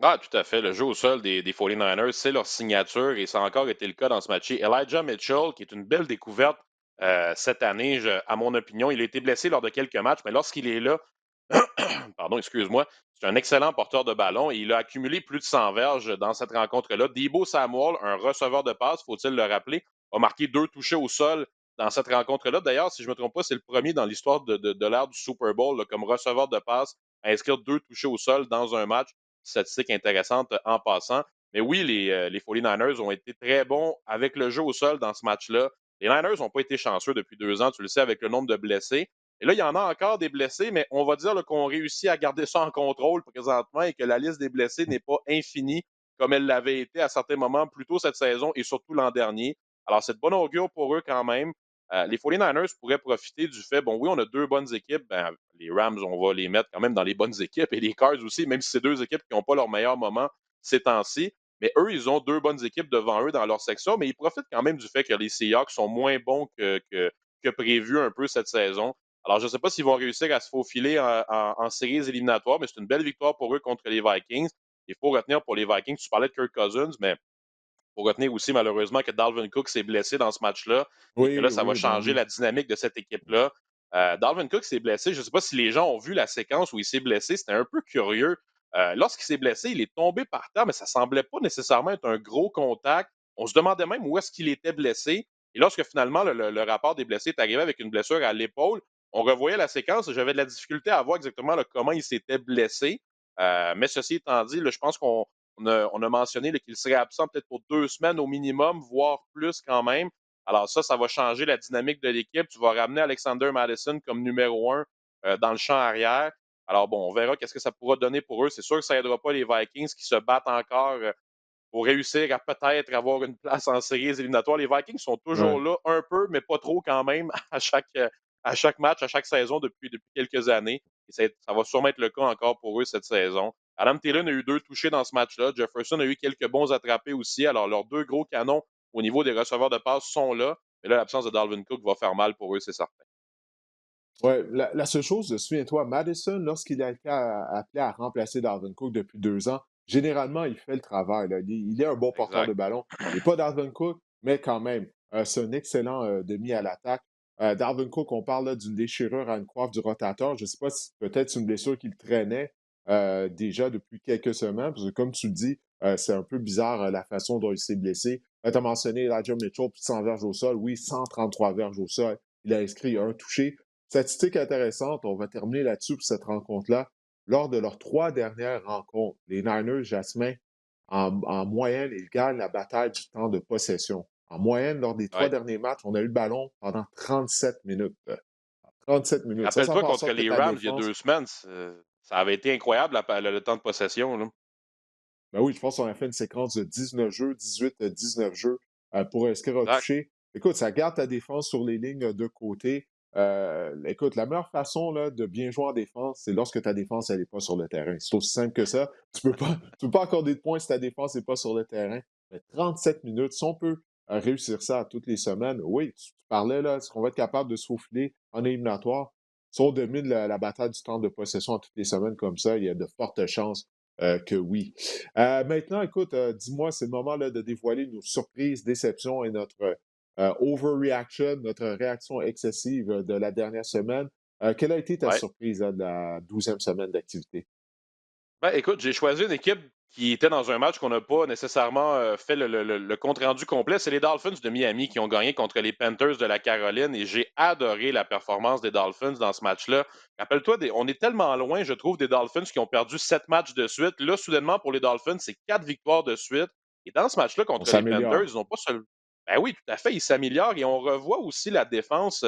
Ah, tout à fait. Le jeu au sol des 49ers, c'est leur signature et ça a encore été le cas dans ce match. Elijah Mitchell, qui est une belle découverte cette année, à mon opinion, il a été blessé lors de quelques matchs, mais lorsqu'il est là, pardon, excuse-moi, c'est un excellent porteur de ballon et il a accumulé plus de 100 verges dans cette rencontre-là. Debo Samuel, un receveur de passe, faut-il le rappeler, a marqué 2 touchés au sol dans cette rencontre-là. D'ailleurs, si je ne me trompe pas, c'est le premier dans l'histoire de l'ère du Super Bowl là, comme receveur de passe à inscrire 2 touchés au sol dans un match. Statistique intéressante en passant. Mais oui, les 49ers ont été très bons avec le jeu au sol dans ce match-là. Les Niners n'ont pas été chanceux depuis 2 ans, tu le sais, avec le nombre de blessés. Et là, il y en a encore des blessés, mais on va dire qu'on réussit à garder ça en contrôle présentement et que la liste des blessés n'est pas infinie comme elle l'avait été à certains moments plus tôt cette saison et surtout l'an dernier. Alors, c'est de bon augure pour eux quand même. Les 49ers pourraient profiter du fait, bon, oui, on a 2 bonnes équipes. Ben, les Rams, on va les mettre quand même dans les bonnes équipes et les Cards aussi, même si c'est 2 équipes qui n'ont pas leur meilleur moment ces temps-ci. Mais eux, ils ont 2 bonnes équipes devant eux dans leur section, mais ils profitent quand même du fait que les Seahawks sont moins bons que prévu un peu cette saison. Alors, je ne sais pas s'ils vont réussir à se faufiler en séries éliminatoires, mais c'est une belle victoire pour eux contre les Vikings. Il faut retenir pour les Vikings, tu parlais de Kirk Cousins, mais faut retenir aussi malheureusement que Dalvin Cook s'est blessé dans ce match-là et que là, Oui, ça va oui, ben changer oui. la dynamique de cette équipe-là. Dalvin Cook s'est blessé. Je ne sais pas si les gens ont vu la séquence où il s'est blessé. C'était un peu curieux. Lorsqu'il s'est blessé, il est tombé par terre, mais ça semblait pas nécessairement être un gros contact. On se demandait même où est-ce qu'il était blessé. Et lorsque finalement le rapport des blessés est arrivé avec une blessure à l'épaule, on revoyait la séquence et j'avais de la difficulté à voir exactement là, comment il s'était blessé. Mais ceci étant dit, là, je pense qu'on a mentionné qu'il serait absent peut-être pour 2 semaines au minimum, voire plus quand même. Alors ça va changer la dynamique de l'équipe. Tu vas ramener Alexander Madison comme numéro 1 dans le champ arrière. Alors bon, on verra qu'est-ce que ça pourra donner pour eux. C'est sûr que ça aidera pas les Vikings qui se battent encore pour réussir à peut-être avoir une place en séries éliminatoires. Les Vikings sont toujours Ouais. là, un peu, mais pas trop quand même, à chaque match, à chaque saison depuis quelques années. Et ça va sûrement être le cas encore pour eux cette saison. Adam Thielen a eu 2 touchés dans ce match-là. Jefferson a eu quelques bons attrapés aussi. Alors, leurs 2 gros canons au niveau des receveurs de passe sont là. Mais là, l'absence de Dalvin Cook va faire mal pour eux, c'est certain. Ouais, la seule chose, souviens-toi, Madison, lorsqu'il a été appelé à remplacer Dalvin Cook depuis 2 ans, généralement, il fait le travail, là. Il est un bon porteur de Exact. ballon. Il n'est pas Dalvin Cook, mais quand même, c'est un excellent demi à l'attaque. Dalvin Cook, on parle là d'une déchirure à une coiffe du rotateur. Je ne sais pas si peut-être c'est une blessure qu'il traînait déjà depuis quelques semaines, parce que comme tu le dis, c'est un peu bizarre la façon dont il s'est blessé. Tu as mentionné Elijah Mitchell, plus de 100 verges au sol. Oui, 133 verges au sol. Il a inscrit un touché. Statistique intéressante, on va terminer là-dessus pour cette rencontre-là. Lors de leurs 3 dernières rencontres, les Niners, Jasmin, en moyenne, ils gagnent la bataille du temps de possession. En moyenne, lors des 3 Ouais. derniers matchs, on a eu le ballon pendant 37 minutes. 37 minutes. Ça fait Rappelle-toi en contre sorte que les ta Rams il y a défense. 2 semaines, ça avait été incroyable le temps de possession, là. Ben oui, je pense qu'on a fait une séquence de 19 jeux, 18, 19 jeux pour inscrire un Exact. touché. Écoute, ça garde ta défense sur les lignes de côté. Écoute, la meilleure façon là, de bien jouer en défense, c'est lorsque ta défense, elle n'est pas sur le terrain. C'est aussi simple que ça. Tu peux pas accorder de points si ta défense n'est pas sur le terrain. Mais 37 minutes, si on peut réussir ça toutes les semaines, oui, tu parlais là, est-ce qu'on va être capable de se faufiler en éliminatoire? Si on domine la bataille du temps de possession toutes les semaines comme ça, il y a de fortes chances que oui. Maintenant, écoute, dis-moi, c'est le moment là, de dévoiler nos surprises, déceptions et notre overreaction, notre réaction excessive de la dernière semaine. Quelle a été ta Ouais. surprise de la 12e semaine d'activité? Ben, écoute, j'ai choisi une équipe qui était dans un match qu'on n'a pas nécessairement fait le compte-rendu complet. C'est les Dolphins de Miami qui ont gagné contre les Panthers de la Caroline et j'ai adoré la performance des Dolphins dans ce match-là. Rappelle-toi, on est tellement loin, je trouve, des Dolphins qui ont perdu 7 matchs de suite. Là, soudainement, pour les Dolphins, c'est 4 victoires de suite. Et dans ce match-là On contre les Panthers, ils s'améliore. n'ont pas seulement. Ben oui, tout à fait, ils s'améliorent et on revoit aussi la défense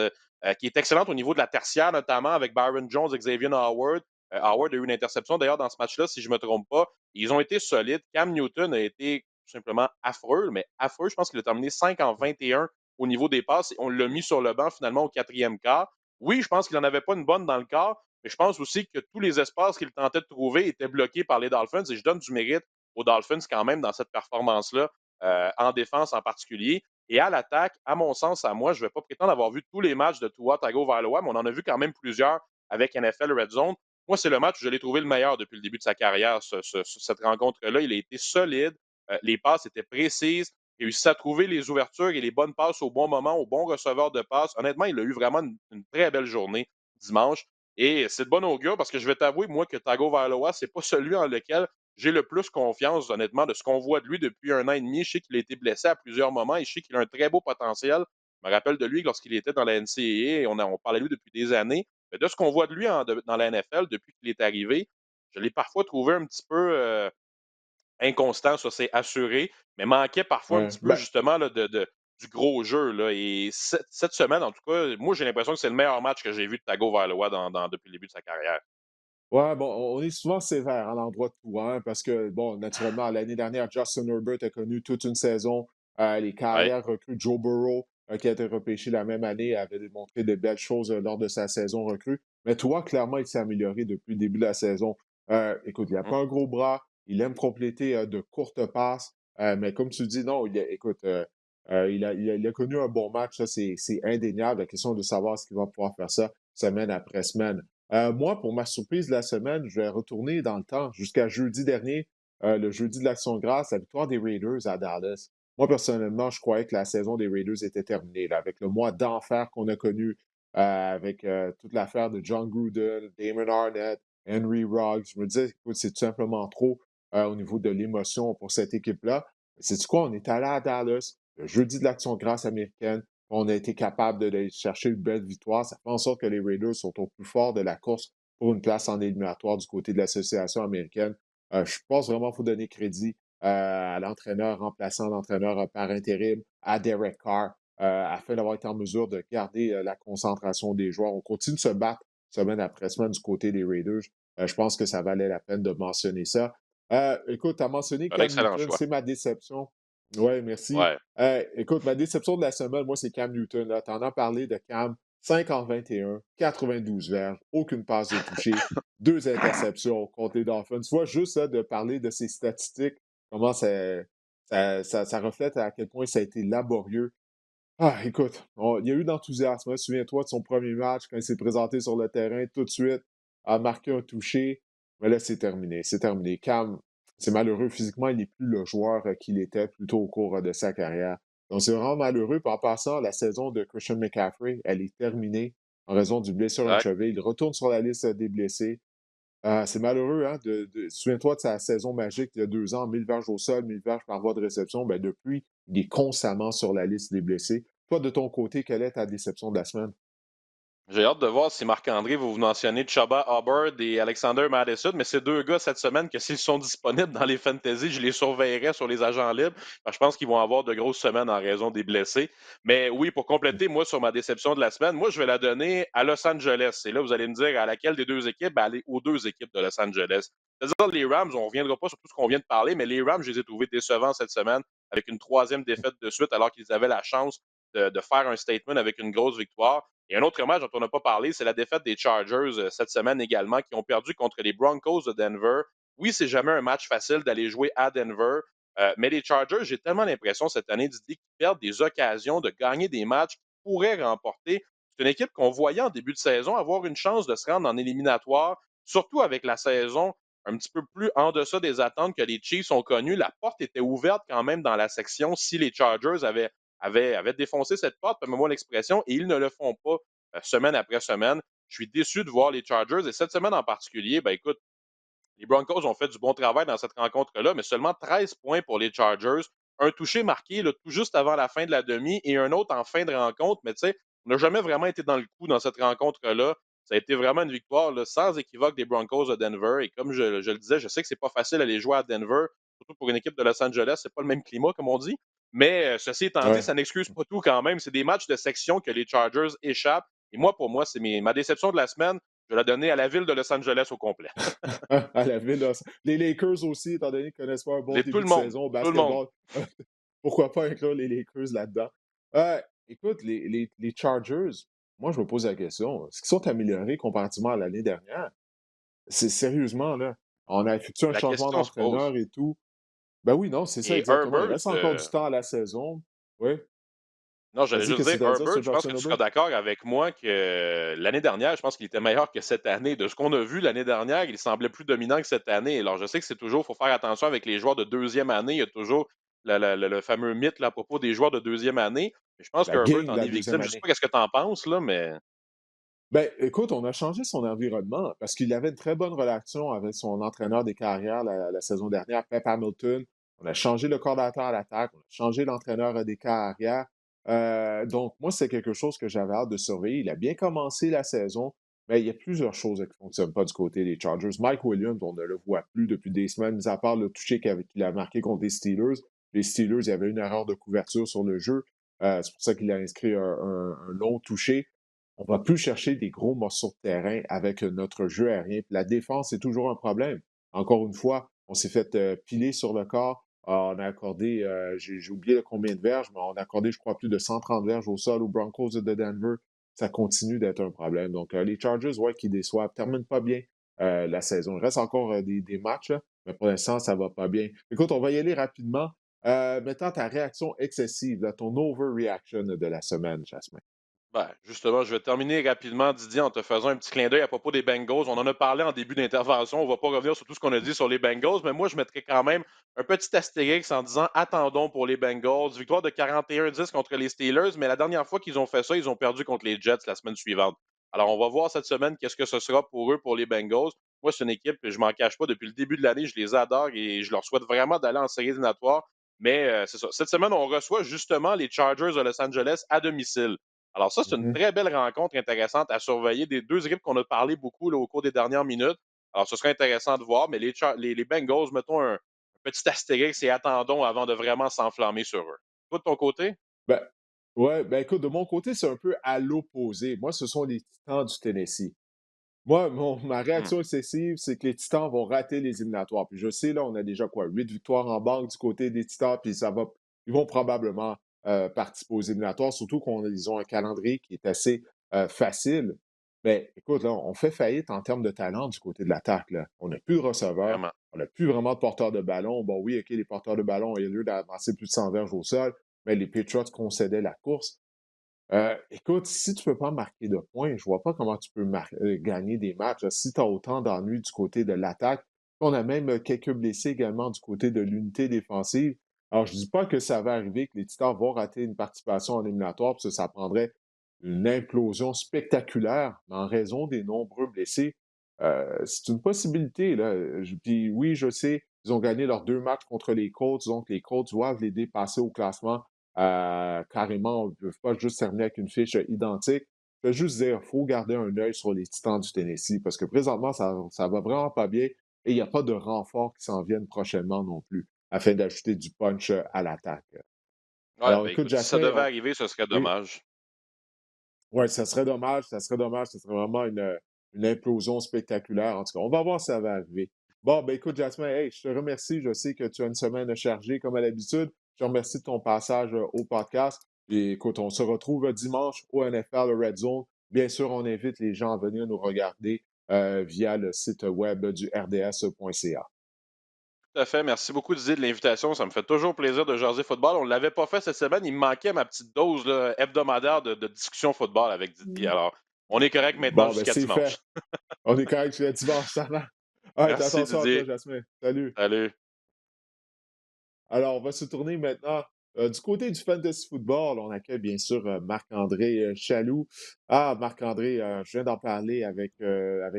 qui est excellente au niveau de la tertiaire, notamment avec Byron Jones, Xavier Howard. Howard a eu une interception d'ailleurs dans ce match-là, si je ne me trompe pas. Ils ont été solides. Cam Newton a été tout simplement affreux, mais affreux. Je pense qu'il a terminé 5 en 21 au niveau des passes. On l'a mis sur le banc finalement au 4e quart. Oui, je pense qu'il n'en avait pas une bonne dans le quart, mais je pense aussi que tous les espaces qu'il tentait de trouver étaient bloqués par les Dolphins et je donne du mérite aux Dolphins quand même dans cette performance-là, en défense en particulier. Et à l'attaque, à mon sens, à moi, je ne vais pas prétendre avoir vu tous les matchs de Tua Tagovailoa, mais on en a vu quand même plusieurs avec NFL Red Zone. Moi, c'est le match où je l'ai trouvé le meilleur depuis le début de sa carrière, cette rencontre-là. Il a été solide. Les passes étaient précises. Il réussit à trouver les ouvertures et les bonnes passes au bon moment, au bon receveur de passes. Honnêtement, il a eu vraiment une très belle journée dimanche. Et c'est de bon augure parce que je vais t'avouer, moi, que Tagovailoa, c'est pas celui en lequel j'ai le plus confiance, honnêtement, de ce qu'on voit de lui depuis 1 an et demi. Je sais qu'il a été blessé à plusieurs moments et je sais qu'il a un très beau potentiel. Je me rappelle de lui lorsqu'il était dans la NCAA et on parlait de lui depuis des années. Mais de ce qu'on voit de lui dans la NFL depuis qu'il est arrivé, je l'ai parfois trouvé un petit peu inconstant, ça c'est assuré, mais manquait parfois un Ouais. petit peu Ben, justement là, du gros jeu. Là. Et cette semaine, en tout cas, moi j'ai l'impression que c'est le meilleur match que j'ai vu de Tagovailoa depuis le début de sa carrière. ouais, bon, on est souvent sévère à l'endroit de tout, hein, parce que, bon, naturellement, l'année dernière, Justin Herbert a connu toute une saison. Les Ouais. carrières recrues, Joe Burrow, qui a été repêché la même année, avait démontré de belles choses lors de sa saison recrue. Mais toi, clairement, il s'est amélioré depuis le début de la saison. Écoute, il n'a Mhm. pas un gros bras, il aime compléter de courtes passes, mais comme tu dis, non, écoute, il a connu un bon match, ça, c'est indéniable. La question de savoir ce qu'il va pouvoir faire ça semaine après semaine. Moi, pour ma surprise de la semaine, je vais retourner dans le temps jusqu'à jeudi dernier, le jeudi de l'Action de grâce, la victoire des Raiders à Dallas. Moi, personnellement, je croyais que la saison des Raiders était terminée, là, avec le mois d'enfer qu'on a connu, avec toute l'affaire de John Gruden, Damon Arnett, Henry Ruggs. Je me disais, écoute, c'est tout simplement trop au niveau de l'émotion pour cette équipe-là. C'est quoi? On est allé à Dallas, le jeudi de l'Action de grâce américaine. On a été capable d'aller chercher une belle victoire. Ça fait en sorte que les Raiders sont au plus fort de la course pour une place en éliminatoire du côté de l'association américaine. Je pense vraiment qu'il faut donner crédit à l'entraîneur remplaçant l'entraîneur par intérim, à Derek Carr, afin d'avoir été en mesure de garder la concentration des joueurs. On continue de se battre semaine après semaine du côté des Raiders. Je pense que ça valait la peine de mentionner ça. Écoute, tu as mentionné Un Cam excellent Newton, choix. c'est ma déception. Oui, merci. Ouais. Écoute, ma déception de la semaine, moi, c'est Cam Newton. Tu en as parlé de Cam, 5 en 21, 92 verges, aucune passe de toucher, 2 interceptions contre les Dolphins. Tu vois, juste là, de parler de ces statistiques, comment ça reflète à quel point ça a été laborieux. Ah, écoute, il y a eu de l'enthousiasme, hein. Souviens-toi de son premier match, quand il s'est présenté sur le terrain, tout de suite, a marqué un touché. Mais là, c'est terminé. C'est terminé. Cam, c'est malheureux. Physiquement, il n'est plus le joueur qu'il était plutôt au cours de sa carrière. Donc, c'est vraiment malheureux. Puis en passant, la saison de Christian McCaffrey, elle est terminée en raison du blessure à une Exact. cheville. Il retourne sur la liste des blessés. Ah, c'est malheureux, hein? Souviens-toi de sa saison magique il y a 2 ans, 1000 verges au sol, 1000 verges par voie de réception. Ben, depuis, il est constamment sur la liste des blessés. Toi, de ton côté, quelle est ta déception de la semaine? J'ai hâte de voir si Marc-André va vous mentionner Chubba Hubbard et Alexander Mattison, mais ces deux gars cette semaine, que s'ils sont disponibles dans les fantasy, je les surveillerai sur les agents libres. Je pense qu'ils vont avoir de grosses semaines en raison des blessés. Mais oui, pour compléter, moi, sur ma déception de la semaine, moi, je vais la donner à Los Angeles. Et là, vous allez me dire à laquelle des deux équipes? Ben, aller aux deux équipes de Los Angeles. C'est-à-dire les Rams, on ne reviendra pas sur tout ce qu'on vient de parler, mais les Rams, je les ai trouvés décevants cette semaine avec une troisième défaite de suite alors qu'ils avaient la chance de faire un statement avec une grosse victoire. Et un autre match dont on n'a pas parlé, c'est la défaite des Chargers cette semaine également, qui ont perdu contre les Broncos de Denver. Oui, c'est jamais un match facile d'aller jouer à Denver, mais les Chargers, j'ai tellement l'impression cette année, Didier, qu'ils perdent des occasions de gagner des matchs qu'ils pourraient remporter. C'est une équipe qu'on voyait en début de saison avoir une chance de se rendre en éliminatoire, surtout avec la saison un petit peu plus en deçà des attentes que les Chiefs ont connues. La porte était ouverte quand même dans la section si les Chargers avaient défoncé cette porte, permets-moi l'expression, et ils ne le font pas semaine après semaine. Je suis déçu de voir les Chargers et cette semaine en particulier, ben écoute, les Broncos ont fait du bon travail dans cette rencontre-là, mais seulement 13 points pour les Chargers. Un touché marqué là, tout juste avant la fin de la demi et un autre en fin de rencontre. Mais tu sais, on n'a jamais vraiment été dans le coup dans cette rencontre-là. Ça a été vraiment une victoire là, sans équivoque des Broncos de Denver. Et comme je le disais, je sais que c'est pas facile d'aller jouer à Denver, surtout pour une équipe de Los Angeles. C'est pas le même climat, comme on dit. Mais ceci étant dit, Ouais. ça n'excuse pas tout quand même. C'est des matchs de section que les Chargers échappent. Et moi, pour moi, c'est ma déception de la semaine. Je vais la donner à la ville de Los Angeles au complet. À la ville. Là. Les Lakers aussi, étant donné qu'ils ne connaissent pas un bon Tout début le de monde, saison au tout le monde. basketball, pourquoi pas inclure les Lakers là-dedans? Écoute, les Chargers, moi, je me pose la question, est-ce qu'ils sont améliorés comparativement à l'année dernière? C'est sérieusement, là. On a effectué un La changement question se pose. d'entraîneur et tout. Ben oui, non, c'est ça Et exactement. Il Herbert, reste encore du temps à la saison. Oui. non, j'allais Vas-y, juste qu'est-ce dire, que tu as à dire Herbert, sur je pense Jackson que tu seras Herbert? d'accord avec moi que l'année dernière, je pense qu'il était meilleur que cette année. De ce qu'on a vu l'année dernière, il semblait plus dominant que cette année. Alors, je sais que c'est toujours, il faut faire attention avec les joueurs de deuxième année. Il y a toujours le fameux mythe là, à propos des joueurs de deuxième année. Mais je pense que La Herbert gang de en la est deuxième victime. Je ne sais année. pas ce que tu en penses, là, mais Ben, écoute, on a changé son environnement parce qu'il avait une très bonne relation avec son entraîneur des carrières la saison dernière, Pep Hamilton. On a changé le coordinateur à l'attaque, on a changé l'entraîneur des carrières. Donc, moi, c'est quelque chose que j'avais hâte de surveiller. Il a bien commencé la saison, mais il y a plusieurs choses qui ne fonctionnent pas du côté des Chargers. Mike Williams, on ne le voit plus depuis des semaines, mis à part le toucher qu'il a marqué contre les Steelers. Les Steelers, il y avait une erreur de couverture sur le jeu. C'est pour ça qu'il a inscrit un long toucher. On va plus chercher des gros morceaux de terrain avec notre jeu aérien. Puis la défense, c'est toujours un problème. Encore une fois, on s'est fait piler sur le corps. On a accordé, j'ai oublié combien de verges, mais on a accordé, je crois, plus de 130 verges au sol aux Broncos de Denver. Ça continue d'être un problème. Donc, les Chargers, ouais, qui déçoivent, terminent pas bien la saison. Il reste encore des matchs, là, mais pour l'instant, ça va pas bien. Écoute, on va y aller rapidement. Maintenant, ta réaction excessive, là, ton overreaction de la semaine, Jasmin. ben, justement, je vais terminer rapidement, Didier, en te faisant un petit clin d'œil à propos des Bengals. On en a parlé en début d'intervention. On ne va pas revenir sur tout ce qu'on a dit sur les Bengals, mais moi, je mettrais quand même un petit astérix en disant attendons pour les Bengals. Victoire de 41-10 contre les Steelers, mais la dernière fois qu'ils ont fait ça, ils ont perdu contre les Jets la semaine suivante. Alors, on va voir cette semaine qu'est-ce que ce sera pour eux, pour les Bengals. Moi, c'est une équipe, je m'en cache pas, depuis le début de l'année, je les adore et je leur souhaite vraiment d'aller en série éliminatoire. Mais c'est ça. Cette semaine, on reçoit justement les Chargers de Los Angeles à domicile. Alors ça, c'est une Mhm. très belle rencontre intéressante à surveiller des deux équipes qu'on a parlé beaucoup là, au cours des dernières minutes. Alors ce serait intéressant de voir, mais les Bengals, mettons un petit astérix et attendons avant de vraiment s'enflammer sur eux. Toi, de ton côté? Ben, ouais, ben écoute, de mon côté, c'est un peu à l'opposé. Moi, ce sont les Titans du Tennessee. Moi, ma Mmh. réaction excessive, c'est que les Titans vont rater les éliminatoires. Puis je sais, là, on a déjà quoi, 8 victoires en banque du côté des Titans, puis ils vont probablement participer aux éliminatoires, surtout qu'ils ont un calendrier qui est assez facile. Mais écoute, là, on fait faillite en termes de talent du côté de l'attaque, là. On n'a plus de receveurs, Vraiment. on n'a plus vraiment de porteurs de ballon. Bon, oui, OK, les porteurs de ballon ont eu lieu d'avancer plus de 100 verges au sol, mais les Patriots concédaient la course. Écoute, si tu ne peux pas marquer de points, je vois pas comment tu peux gagner des matchs, là. Si tu as autant d'ennuis du côté de l'attaque, on a même quelques blessés également du côté de l'unité défensive. Alors, je dis pas que ça va arriver, que les Titans vont rater une participation en éliminatoire, parce que ça prendrait une implosion spectaculaire, mais en raison des nombreux blessés, c'est une possibilité, là. Puis oui, je sais, ils ont gagné leurs 2 matchs contre les Colts, donc les Colts doivent les dépasser au classement carrément, on ne peut pas juste terminer avec une fiche identique. Je veux juste dire, il faut garder un œil sur les Titans du Tennessee parce que présentement, ça va vraiment pas bien et il n'y a pas de renforts qui s'en viennent prochainement non plus afin d'ajouter du punch à l'attaque. Ouais, Alors, ben, écoute, écoute, si ça Jasmin, devait arriver, ce serait oui, dommage. ouais, ça serait dommage, ça serait dommage, ça serait vraiment une implosion spectaculaire. En tout cas, on va voir si ça va arriver. Bon, ben écoute, Jasmin, hey, je te remercie. Je sais que tu as une semaine chargée comme à l'habitude. Je te remercie de ton passage au podcast. Et écoute, on se retrouve dimanche au NFL Red Zone. Bien sûr, on invite les gens à venir nous regarder via le site web du rds.ca. Tout à fait. Merci beaucoup, Didier, de l'invitation. Ça me fait toujours plaisir de jaser football. On ne l'avait pas fait cette semaine. Il me manquait ma petite dose là, hebdomadaire de discussion football avec Didier. Alors, on est correct maintenant Bon, ben jusqu'à c'est dimanche. fait. On est correct jusqu'à dimanche, ça va. Ouais, Merci, attention à toi, Didier. Jasmin. Salut. Salut. Alors, on va se tourner maintenant du côté du fantasy football. On accueille bien sûr Marc-André Chaloux. Ah, Marc-André, je viens d'en parler avec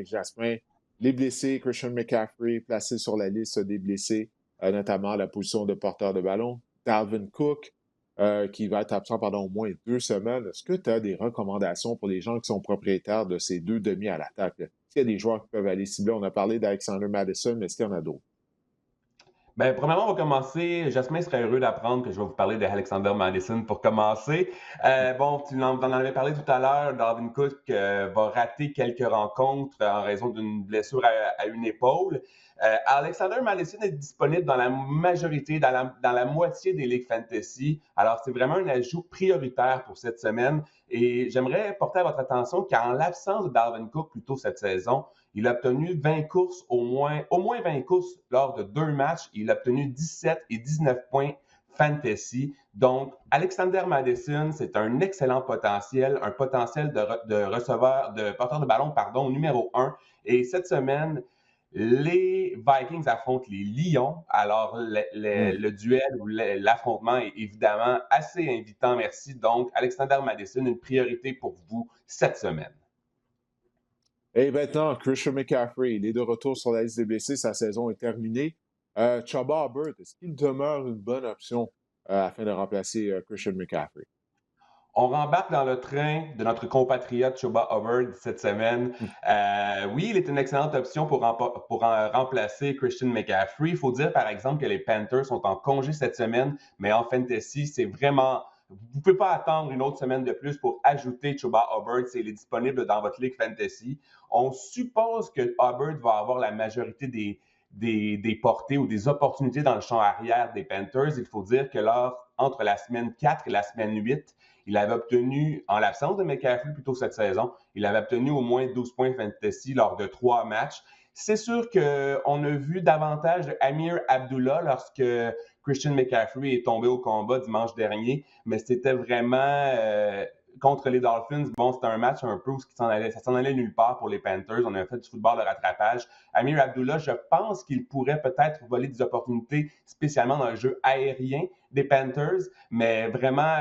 Jasmin. Les blessés, Christian McCaffrey placé sur la liste des blessés, notamment à la position de porteur de ballon. Dalvin Cook, qui va être absent pendant au moins 2 semaines. Est-ce que tu as des recommandations pour les gens qui sont propriétaires de ces deux demi à l'attaque, là? Est-ce qu'il y a des joueurs qui peuvent aller cibler? On a parlé d'Alexander Madison, mais est-ce qu'il y en a d'autres? Ben, premièrement, on va commencer. Jasmin serait heureux d'apprendre que je vais vous parler de Alexander Madison pour commencer. Bon, tu en avais parlé tout à l'heure. Dalvin Cook va rater quelques rencontres en raison d'une blessure à une épaule. Alexander Madison est disponible dans la majorité, dans la moitié des ligues fantasy. Alors, c'est vraiment un ajout prioritaire pour cette semaine. Et j'aimerais porter à votre attention qu'en l'absence de Dalvin Cook plus tôt cette saison, il a obtenu 20 courses, au moins 20 courses lors de 2 matchs. Il a obtenu 17 et 19 points fantasy. Donc, Alexander Madison, c'est un excellent potentiel, un potentiel de receveur, de porteur de ballon, pardon, numéro 1. Et cette semaine, les Vikings affrontent les Lions. Alors, Hmm. le duel ou l'affrontement est évidemment assez invitant, merci. Donc, Alexander Madison, une priorité pour vous cette semaine. Et maintenant, Christian McCaffrey, il est de retour sur la liste des blessés. Sa saison est terminée. Chubba Hubbard, est-ce qu'il demeure une bonne option afin de remplacer Christian McCaffrey? On rembarque dans le train de notre compatriote Chuba Hubbard cette semaine. Hmm. Oui, il est une excellente option pour remplacer Christian McCaffrey. Il faut dire, par exemple, que les Panthers sont en congé cette semaine, mais en fantasy, c'est vraiment... Vous ne pouvez pas attendre une autre semaine de plus pour ajouter Chuba Hubbard s'il est disponible dans votre ligue fantasy. On suppose que Hubbard va avoir la majorité des portées ou des opportunités dans le champ arrière des Panthers. Il faut dire que entre la semaine 4 et la semaine 8, il avait obtenu, en l'absence de McCaffrey plutôt cette saison, il avait obtenu au moins 12 points fantasy lors de 3 matchs. C'est sûr qu'on a vu davantage de Amir Abdullah lorsque Christian McCaffrey est tombé au combat dimanche dernier, mais c'était vraiment contre les Dolphins. Bon, c'était un match un peu où ça s'en allait nulle part pour les Panthers. On avait fait du football de rattrapage. Amir Abdullah, je pense qu'il pourrait peut-être voler des opportunités, spécialement dans le jeu aérien des Panthers, mais vraiment,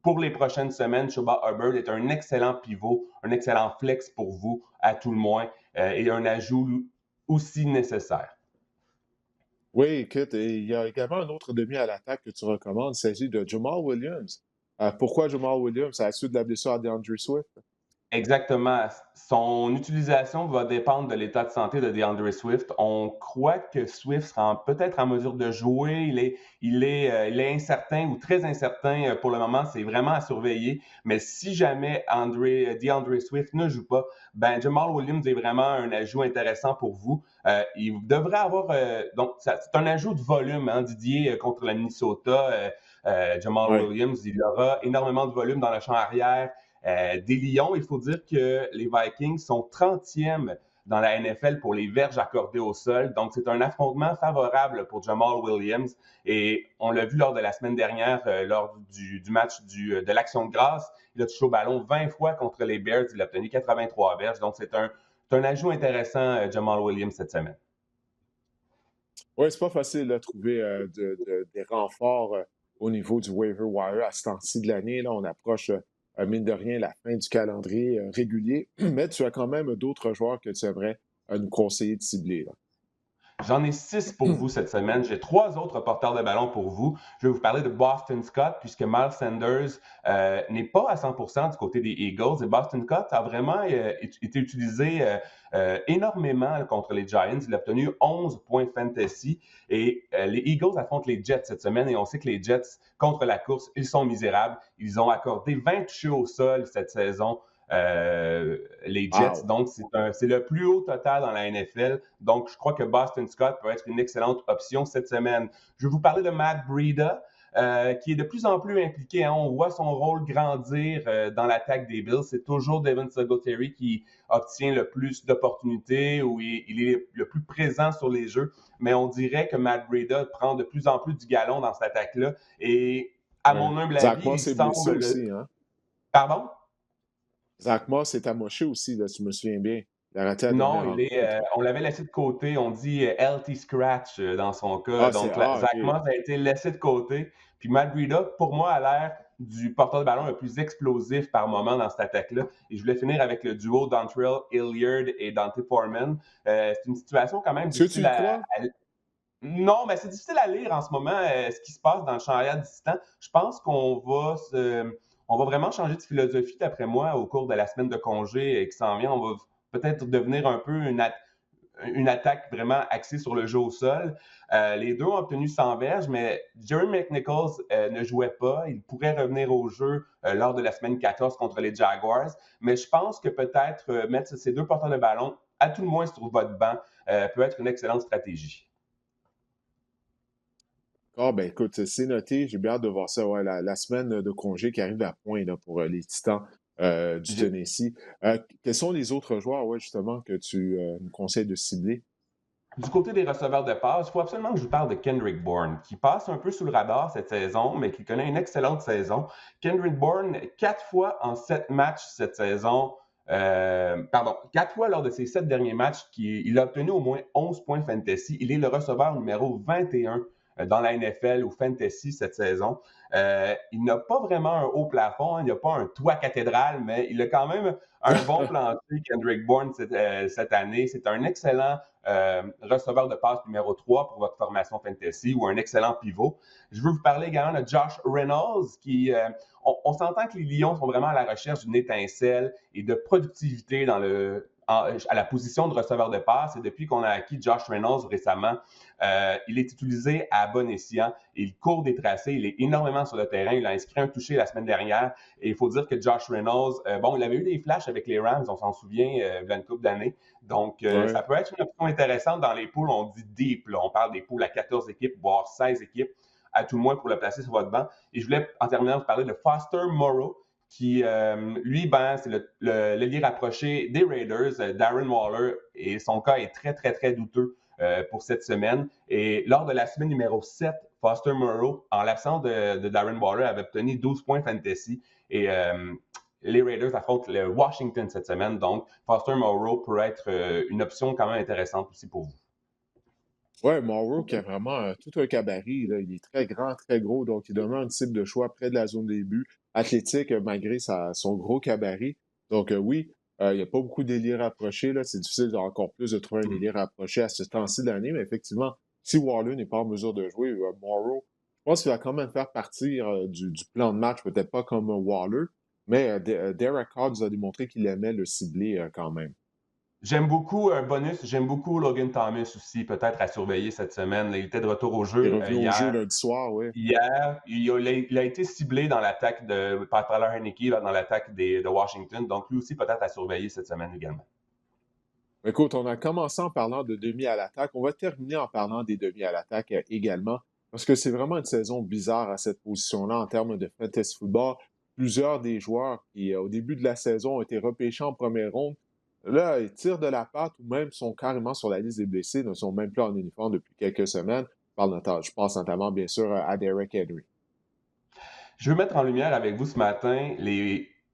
pour les prochaines semaines, Chuba Hubbard est un excellent pivot, un excellent flex pour vous, à tout le moins, et un ajout aussi nécessaire. Oui, écoute, et il y a également un autre demi à l'attaque que tu recommandes. Il s'agit de Jamal Williams. Pourquoi Jamal Williams? À la suite de la blessure à DeAndre Swift? Exactement. Son utilisation va dépendre de l'état de santé de DeAndre Swift. On croit que Swift sera peut-être en mesure de jouer. Il est incertain ou très incertain pour le moment. C'est vraiment à surveiller. Mais si jamais DeAndre Swift ne joue pas, ben Jamal Williams est vraiment un ajout intéressant pour vous. Il devrait avoir donc c'est un ajout de volume, hein, Didier, contre la Minnesota. Jamal Ouais. Williams, il aura énormément de volume dans le champ arrière. Des Lions, il faut dire que les Vikings sont 30e dans la NFL pour les verges accordées au sol. Donc, c'est un affrontement favorable pour Jamal Williams. Et on l'a vu lors de la semaine dernière, lors du match de l'Action de grâce. Il a touché au ballon 20 fois contre les Bears. Il a obtenu 83 verges. Donc, c'est un ajout intéressant, Jamal Williams, cette semaine. Oui, c'est pas facile de trouver des renforts au niveau du waiver wire à ce temps-ci de l'année. Là, on approche, mine de rien, la fin du calendrier régulier. Mais tu as quand même d'autres joueurs que tu aimerais nous conseiller de cibler. Là. J'en ai 6 pour vous cette semaine. J'ai 3 autres porteurs de ballon pour vous. Je vais vous parler de Boston Scott, puisque Miles Sanders n'est pas à 100% du côté des Eagles. Et Boston Scott a vraiment été utilisé énormément contre les Giants. Il a obtenu 11 points fantasy. Et les Eagles affrontent les Jets cette semaine. Et on sait que les Jets, contre la course, ils sont misérables. Ils ont accordé 20 touchés au sol cette saison. Les Jets. Wow. Donc, c'est le plus haut total dans la NFL. Donc, je crois que Boston Scott peut être une excellente option cette semaine. Je vais vous parler de Matt Breida, qui est de plus en plus impliqué. Hein. On voit son rôle grandir dans l'attaque des Bills. C'est toujours Devin Singletary qui obtient le plus d'opportunités, où il est le plus présent sur les jeux. Mais on dirait que Matt Breida prend de plus en plus du galon dans cette attaque-là. Et à Ouais. mon humble Zach avis, Moss il est blessé semble... aussi. Hein? Pardon? Zach Moss est amoché aussi, là, si je me souviens bien. Il a raté la Non, dernière rencontre. on l'avait laissé de côté. On dit healthy scratch dans son cas. Ah, c'est. Donc, Ah, Zach OK. Moss a été laissé de côté. Puis Matt Breida, pour moi, a l'air du porteur de ballon le plus explosif par moment dans cette attaque-là. Et je voulais finir avec le duo Dontrell Hilliard et Dante Foreman. C'est une situation quand même Est-ce que tu difficile y crois? Non, mais c'est difficile à lire en ce moment, ce qui se passe dans le champ arrière distant. Je pense on va vraiment changer de philosophie, d'après moi, au cours de la semaine de congé qui s'en vient. On va peut-être devenir un peu une attaque vraiment axée sur le jeu au sol. Les deux ont obtenu 100 verges, mais Jerry McNichols ne jouait pas. Il pourrait revenir au jeu lors de la semaine 14 contre les Jaguars. Mais je pense que peut-être mettre ces deux porteurs de ballon, à tout le moins sur votre banc, peut être une excellente stratégie. Ah, ben écoute, c'est noté. J'ai bien hâte de voir ça. Ouais, la semaine de congé qui arrive à point là, pour les Titans du J'ai- Tennessee. Quels sont les autres joueurs, ouais, justement, que tu nous conseilles de cibler? Du côté des receveurs de passe, il faut absolument que je vous parle de Kendrick Bourne, qui passe un peu sous le radar cette saison, mais qui connaît une excellente saison. Kendrick Bourne, 4 fois en 7 matchs cette saison, 4 fois lors de ses 7 derniers matchs, il a obtenu au moins 11 points fantasy. Il est le receveur numéro 21 dans la NFL ou fantasy cette saison. Il n'a pas vraiment un haut plafond, hein, il n'a pas un toit cathédral, mais il a quand même un bon plancher, Kendrick Bourne, cette année. C'est un excellent receveur de passe numéro 3 pour votre formation fantasy ou un excellent pivot. Je veux vous parler également de Josh Reynolds qui, on s'entend que les Lions sont vraiment à la recherche d'une étincelle et de productivité à la position de receveur de passe. Et depuis qu'on a acquis Josh Reynolds récemment, il est utilisé à bon escient. Il court des tracés, il est énormément sur le terrain. Il a inscrit un touché la semaine dernière. Et il faut dire que Josh Reynolds, il avait eu des flashs avec les Rams, on s'en souvient, il y a une couple d'années. Donc, Ouais. ça peut être une option intéressante dans les poules. On dit deep, là. On parle des poules à 14 équipes, voire 16 équipes, à tout le moins pour le placer sur votre banc. Et je voulais, en terminant, vous parler de Foster Moreau, qui, lui, c'est l'ailier rapproché des Raiders, Darren Waller, et son cas est très, très, très douteux pour cette semaine. Et lors de la semaine numéro 7, Foster Moreau, en l'absence de Darren Waller, avait obtenu 12 points fantasy. Et les Raiders affrontent le Washington cette semaine. Donc, Foster Moreau pourrait être une option quand même intéressante aussi pour vous. Ouais, Morrow qui a vraiment tout un gabarit. Là. Il est très grand, très gros, donc il demeure une cible de choix près de la zone des buts. Athlétique, malgré son gros gabarit. Donc oui, il n'y a pas beaucoup d'ailiers rapprochés. Là. C'est difficile encore plus de trouver un ailier rapproché à ce temps-ci de l'année, mais effectivement, si Waller n'est pas en mesure de jouer, Morrow, je pense qu'il va quand même faire partie du plan de match, peut-être pas comme Waller, Mais Derek Carr nous a démontré qu'il aimait le cibler quand même. J'aime beaucoup un bonus, j'aime beaucoup Logan Thomas aussi, peut-être à surveiller cette semaine. Là, il était de retour au Il est jeu revenu au jeu hier. lundi soir, oui. Hier, il a été ciblé dans l'attaque par Tyler Heinicke, dans l'attaque de Washington. Donc, lui aussi, peut-être à surveiller cette semaine également. Écoute, on a commencé en parlant de demi à l'attaque. On va terminer en parlant des demi à l'attaque également, parce que c'est vraiment une saison bizarre à cette position-là en termes de fantasy football. Plusieurs des joueurs qui, au début de la saison, ont été repêchés en première ronde, là, ils tirent de la patte ou même sont carrément sur la liste des blessés, ne sont même plus en uniforme depuis quelques semaines. Je pense notamment, bien sûr, à Derek Henry. Je veux mettre en lumière avec vous ce matin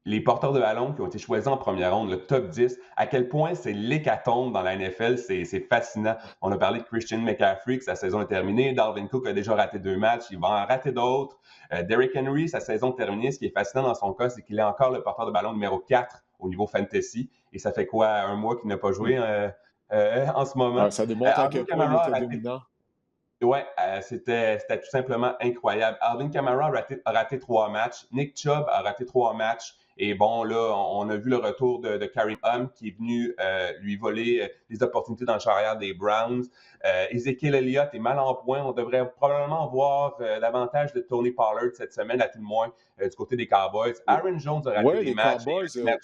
les porteurs de ballon qui ont été choisis en première ronde, le top 10, à quel point c'est l'hécatombe dans la NFL, c'est fascinant. On a parlé de Christian McCaffrey, que sa saison est terminée. Dalvin Cook a déjà raté 2 matchs, il va en rater d'autres. Derrick Henry, sa saison est terminée. Ce qui est fascinant dans son cas, c'est qu'il est encore le porteur de ballon numéro 4 au niveau fantasy. Et ça fait quoi, un mois qu'il n'a pas joué en ce moment? Ça démontre à Alvin quel point il Kamara a était raté dominant. Ouais, c'était tout simplement incroyable. Alvin Kamara a raté 3 matchs. Nick Chubb a raté 3 matchs. Et bon, là, on a vu le retour de Kareem Hunt qui est venu lui voler les opportunités dans le charrière des Browns. Ezekiel Elliott est mal en point. On devrait probablement voir davantage de Tony Pollard cette semaine, à tout le moins, du côté des Cowboys. Aaron Jones a raté Oui, des les matchs. Cowboys.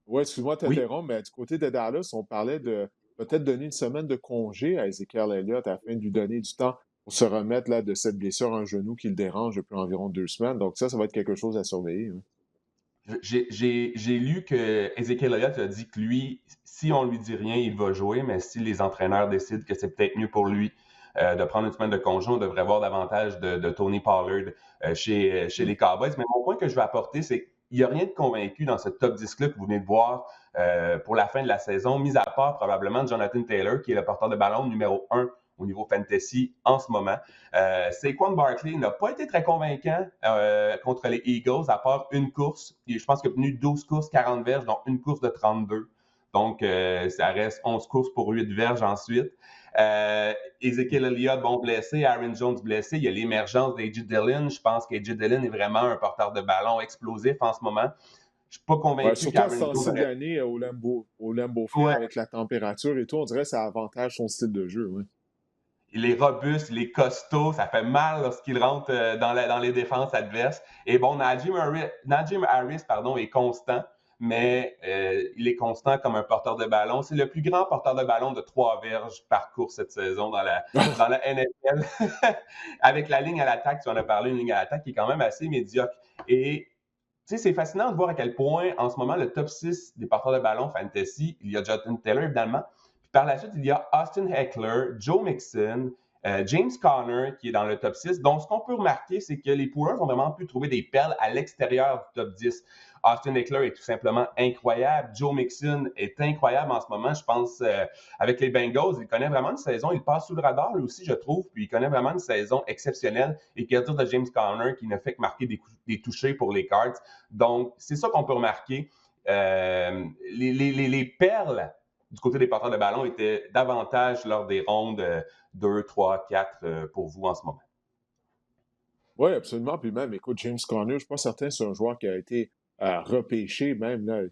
Oui, excuse-moi de Oui, t'interrompre, mais du côté de Dallas, on parlait de peut-être donner une semaine de congé à Ezekiel Elliott afin de lui donner du temps pour se remettre là, de cette blessure à un genou qui le dérange depuis environ 2 semaines. Donc ça va être quelque chose à surveiller. Hein. J'ai lu que Ezekiel Elliott a dit que lui, si on lui dit rien, il va jouer, mais si les entraîneurs décident que c'est peut-être mieux pour lui de prendre une semaine de congé, on devrait voir davantage de Tony Pollard chez Mm. les Cowboys. Mais mon point que je vais apporter, c'est qu'il n'y a rien de convaincu dans ce top 10-là que vous venez de voir pour la fin de la saison, mis à part probablement Jonathan Taylor, qui est le porteur de ballon numéro 1 au niveau fantasy en ce moment. Saquon Barkley n'a pas été très convaincant contre les Eagles, à part une course. Je pense qu'il a tenu 12 courses, 40 verges, dont une course de 32. Donc, ça reste 11 courses pour 8 verges ensuite. Ezekiel Elliott, bon, blessé. Aaron Jones, blessé. Il y a l'émergence d'A.J. Dillon. Je pense qu'A.J. Dillon est vraiment un porteur de ballon explosif en ce moment. Je ne suis pas Ouais, convaincu surtout à ce qu'Aaron temps-ci Jones de aurait... l'année au Lambeau Field Ouais, avec la température et tout, on dirait que ça avantage son style de jeu. Oui. il est robuste, il est costaud, ça fait mal lorsqu'il rentre dans les défenses adverses. Et bon, Najee Harris est constant, mais il est constant comme un porteur de ballon. C'est le plus grand porteur de ballon de 3 verges par course cette saison dans la NFL. Avec la ligne à l'attaque, tu en as parlé, une ligne à l'attaque qui est quand même assez médiocre. Et tu sais, c'est fascinant de voir à quel point, en ce moment, le top 6 des porteurs de ballon fantasy, il y a Jonathan Taylor, évidemment. Puis par la suite, il y a Austin Eckler, Joe Mixon, James Conner, qui est dans le top 6. Donc, ce qu'on peut remarquer, c'est que les Poolers ont vraiment pu trouver des perles à l'extérieur du top 10. Austin Eckler est tout simplement incroyable. Joe Mixon est incroyable en ce moment. Je pense, avec les Bengals, il connaît vraiment une saison. Il passe sous le radar, lui aussi, je trouve. Puis il connaît vraiment une saison exceptionnelle. Et qu'à dire de James Conner, qui ne fait que marquer des touchés pour les Cards. Donc, c'est ça qu'on peut remarquer. Les perles du côté des porteurs de ballon étaient davantage lors des rondes 2, 3, 4 pour vous en ce moment. Oui, absolument. Puis même, écoute, James Conner, je ne suis pas certain, c'est un joueur qui a été repêché même là,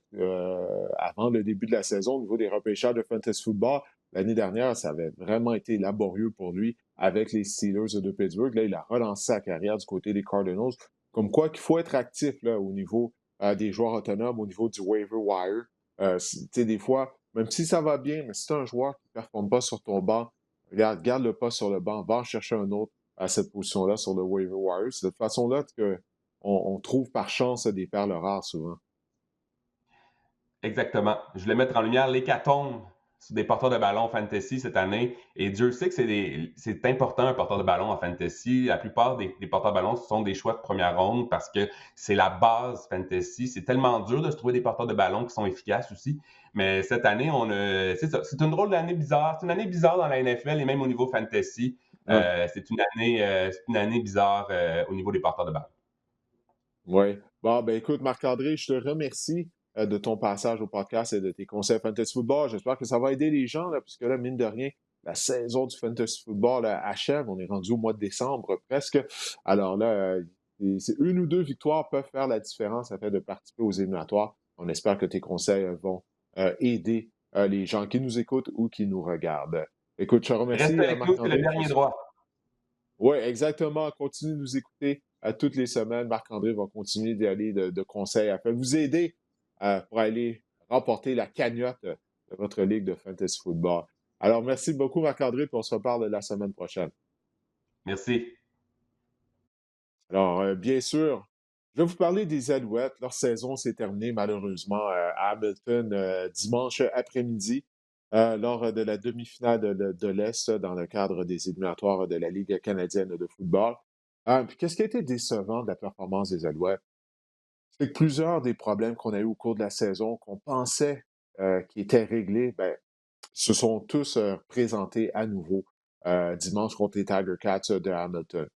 avant le début de la saison au niveau des repêchages de fantasy football. L'année dernière, ça avait vraiment été laborieux pour lui avec les Steelers de Pittsburgh. Là, il a relancé sa carrière du côté des Cardinals. Comme quoi qu'il faut être actif là, au niveau des joueurs autonomes, au niveau du waiver wire. Tu sais, des fois, même si ça va bien, mais si tu un joueur qui ne performe pas sur ton banc, garde-le pas sur le banc, va en chercher un autre à cette position-là sur le waiver wire. C'est de cette façon-là qu'on trouve par chance des perles rares souvent. Exactement. Je voulais mettre en lumière l'hécatombe sur des porteurs de ballon fantasy cette année. Et Dieu sait que c'est important un porteur de ballon en fantasy. La plupart des porteurs de ballon sont des choix de première ronde parce que c'est la base fantasy. C'est tellement dur de se trouver des porteurs de ballon qui sont efficaces aussi. Mais cette année, c'est ça. C'est une drôle d'année bizarre. C'est une année bizarre dans la NFL et même au niveau fantasy. Ah, C'est une année bizarre au niveau des porteurs de ballon. oui. Bon, ben écoute, Marc-André, je te remercie de ton passage au podcast et de tes conseils fantasy football. J'espère que ça va aider les gens, là, puisque là, mine de rien, la saison du fantasy football là, achève. On est rendu au mois de décembre presque. Alors là, une ou deux victoires peuvent faire la différence afin de participer aux éliminatoires. On espère que tes conseils vont aider les gens qui nous écoutent ou qui nous regardent. Écoute, je te Reste remercie, avec nous, c'est le Marc-André. dernier droit. Oui, exactement. Continuez de nous écouter toutes les semaines. Marc-André va continuer d'y aller de conseils afin de vous aider pour aller remporter la cagnotte de votre ligue de fantasy football. Alors, merci beaucoup, Marc-André, puis on se reparle la semaine prochaine. Merci. Alors, bien sûr, je vais vous parler des Alouettes. Leur saison s'est terminée malheureusement à Hamilton dimanche après-midi lors de la demi-finale de l'Est dans le cadre des éliminatoires de la Ligue canadienne de football. Puis qu'est-ce qui a été décevant de la performance des Alouettes? C'est que plusieurs des problèmes qu'on a eu au cours de la saison, qu'on pensait qui étaient réglés, ben, se sont tous présentés à nouveau dimanche contre les Tiger Cats de Hamilton.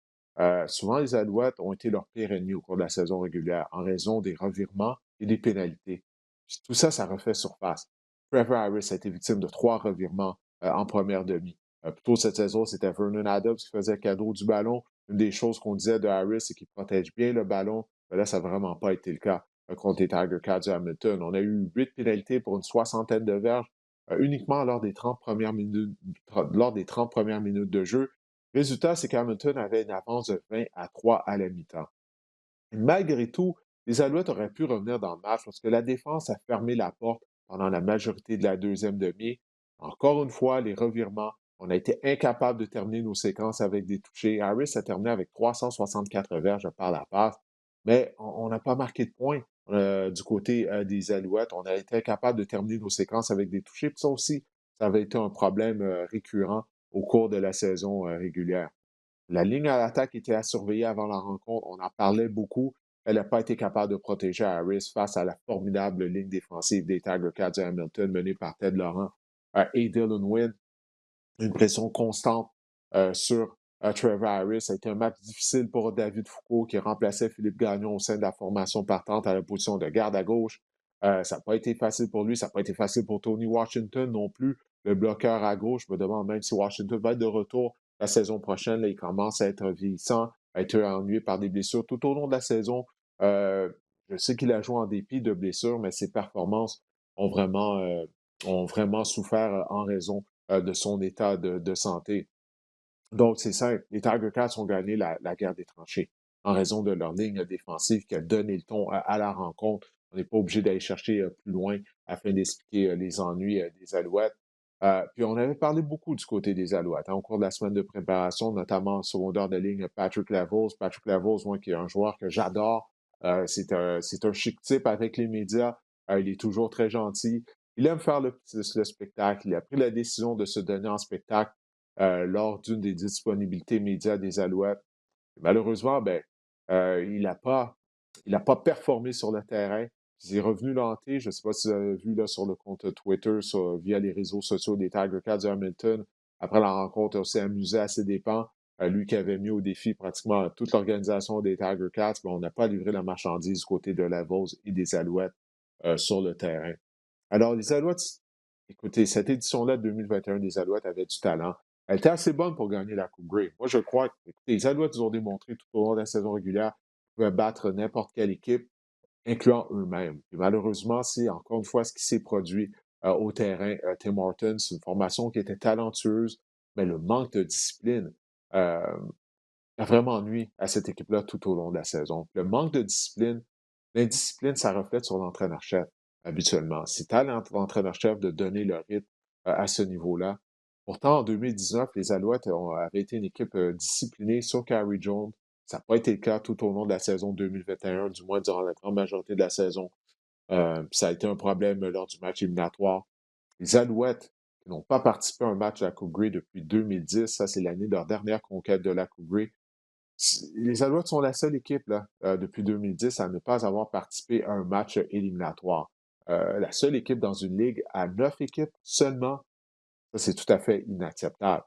Souvent, les Alouettes ont été leur pire ennemi au cours de la saison régulière en raison des revirements et des pénalités. Puis tout ça, ça refait surface. Trevor Harris a été victime de 3 revirements en première demi. Plus tôt cette saison, c'était Vernon Adams qui faisait cadeau du ballon. Une des choses qu'on disait de Harris, c'est qu'il protège bien le ballon. Mais là, ça n'a vraiment pas été le cas contre les Tiger Cats de Hamilton. On a eu 8 pénalités pour une soixantaine de verges uniquement lors des 30 premières minutes de jeu. Résultat, c'est qu'Hamilton avait une avance de 20-3 à la mi-temps. Malgré tout, les Alouettes auraient pu revenir dans le match parce que la défense a fermé la porte pendant la majorité de la deuxième demi. Encore une fois, les revirements. On a été incapable de terminer nos séquences avec des touchés. Harris a terminé avec 364 verges par la passe, mais on n'a pas marqué de points du côté des Alouettes. On a été incapable de terminer nos séquences avec des touchés. Puis ça aussi, ça avait été un problème récurrent au cours de la saison régulière. La ligne à l'attaque était à surveiller avant la rencontre. On en parlait beaucoup. Elle n'a pas été capable de protéger Harris face à la formidable ligne défensive des Tiger Cats de Hamilton menée par Ted Laurent et Dylan Wynn. Une pression constante sur Trevor Harris. Ça a été un match difficile pour David Foucault qui remplaçait Philippe Gagnon au sein de la formation partante à la position de garde à gauche. Ça n'a pas été facile pour lui. Ça n'a pas été facile pour Tony Washington non plus, le bloqueur à gauche. Je me demande même si Washington va être de retour la saison prochaine. Là, il commence à être vieillissant, à être ennuyé par des blessures tout au long de la saison. Euh, je sais qu'il a joué en dépit de blessures, mais ses performances ont vraiment souffert en raison de son état de santé. Donc, c'est simple. Les Tiger Cats ont gagné la guerre des tranchées en raison de leur ligne défensive qui a donné le ton à la rencontre. On n'est pas obligé d'aller chercher plus loin afin d'expliquer les ennuis des Alouettes. Puis on avait parlé beaucoup du côté des Alouettes au cours de la semaine de préparation, notamment en secondaire de ligne Patrick Lavols. Patrick Lavols, moi, qui est un joueur que j'adore. C'est un chic type avec les médias. Il est toujours très gentil. Il aime faire le spectacle. Il a pris la décision de se donner en spectacle lors d'une des disponibilités médias des Alouettes. Malheureusement, ben, il n'a pas performé sur le terrain. Il est revenu l'hanter. Je ne sais pas si vous avez vu là, sur le compte Twitter, via les réseaux sociaux des Tiger Cats de Hamilton. Après la rencontre, il s'est amusé à ses dépens. Lui qui avait mis au défi pratiquement toute l'organisation des Tiger Cats, ben, on n'a pas livré la marchandise du côté de Lavos et des Alouettes sur le terrain. Alors, les Alouettes, écoutez, cette édition-là de 2021 des Alouettes avait du talent. Elle était assez bonne pour gagner la Coupe Grey. Moi, je crois que écoutez, les Alouettes nous ont démontré tout au long de la saison régulière qu'ils pouvaient battre n'importe quelle équipe, incluant eux-mêmes. Et malheureusement, c'est encore une fois ce qui s'est produit au terrain. Tim Hortons, c'est une formation qui était talentueuse, mais le manque de discipline a vraiment nuit à cette équipe-là tout au long de la saison. Le manque de discipline, l'indiscipline, ça reflète sur l'entraîneur-chef habituellement. C'est à l'entraîneur-chef de donner le rythme à ce niveau-là. Pourtant, en 2019, les Alouettes avaient été une équipe disciplinée sur Carey Jones. Ça n'a pas été le cas tout au long de la saison 2021, du moins durant la grande majorité de la saison. Ça a été un problème lors du match éliminatoire. Les Alouettes, qui n'ont pas participé à un match de la Coupe Grey depuis 2010, ça c'est l'année de leur dernière conquête de la Coupe Grey. Les Alouettes sont la seule équipe là, depuis 2010 à ne pas avoir participé à un match éliminatoire. La seule équipe dans une ligue à 9 équipes seulement, ça c'est tout à fait inacceptable.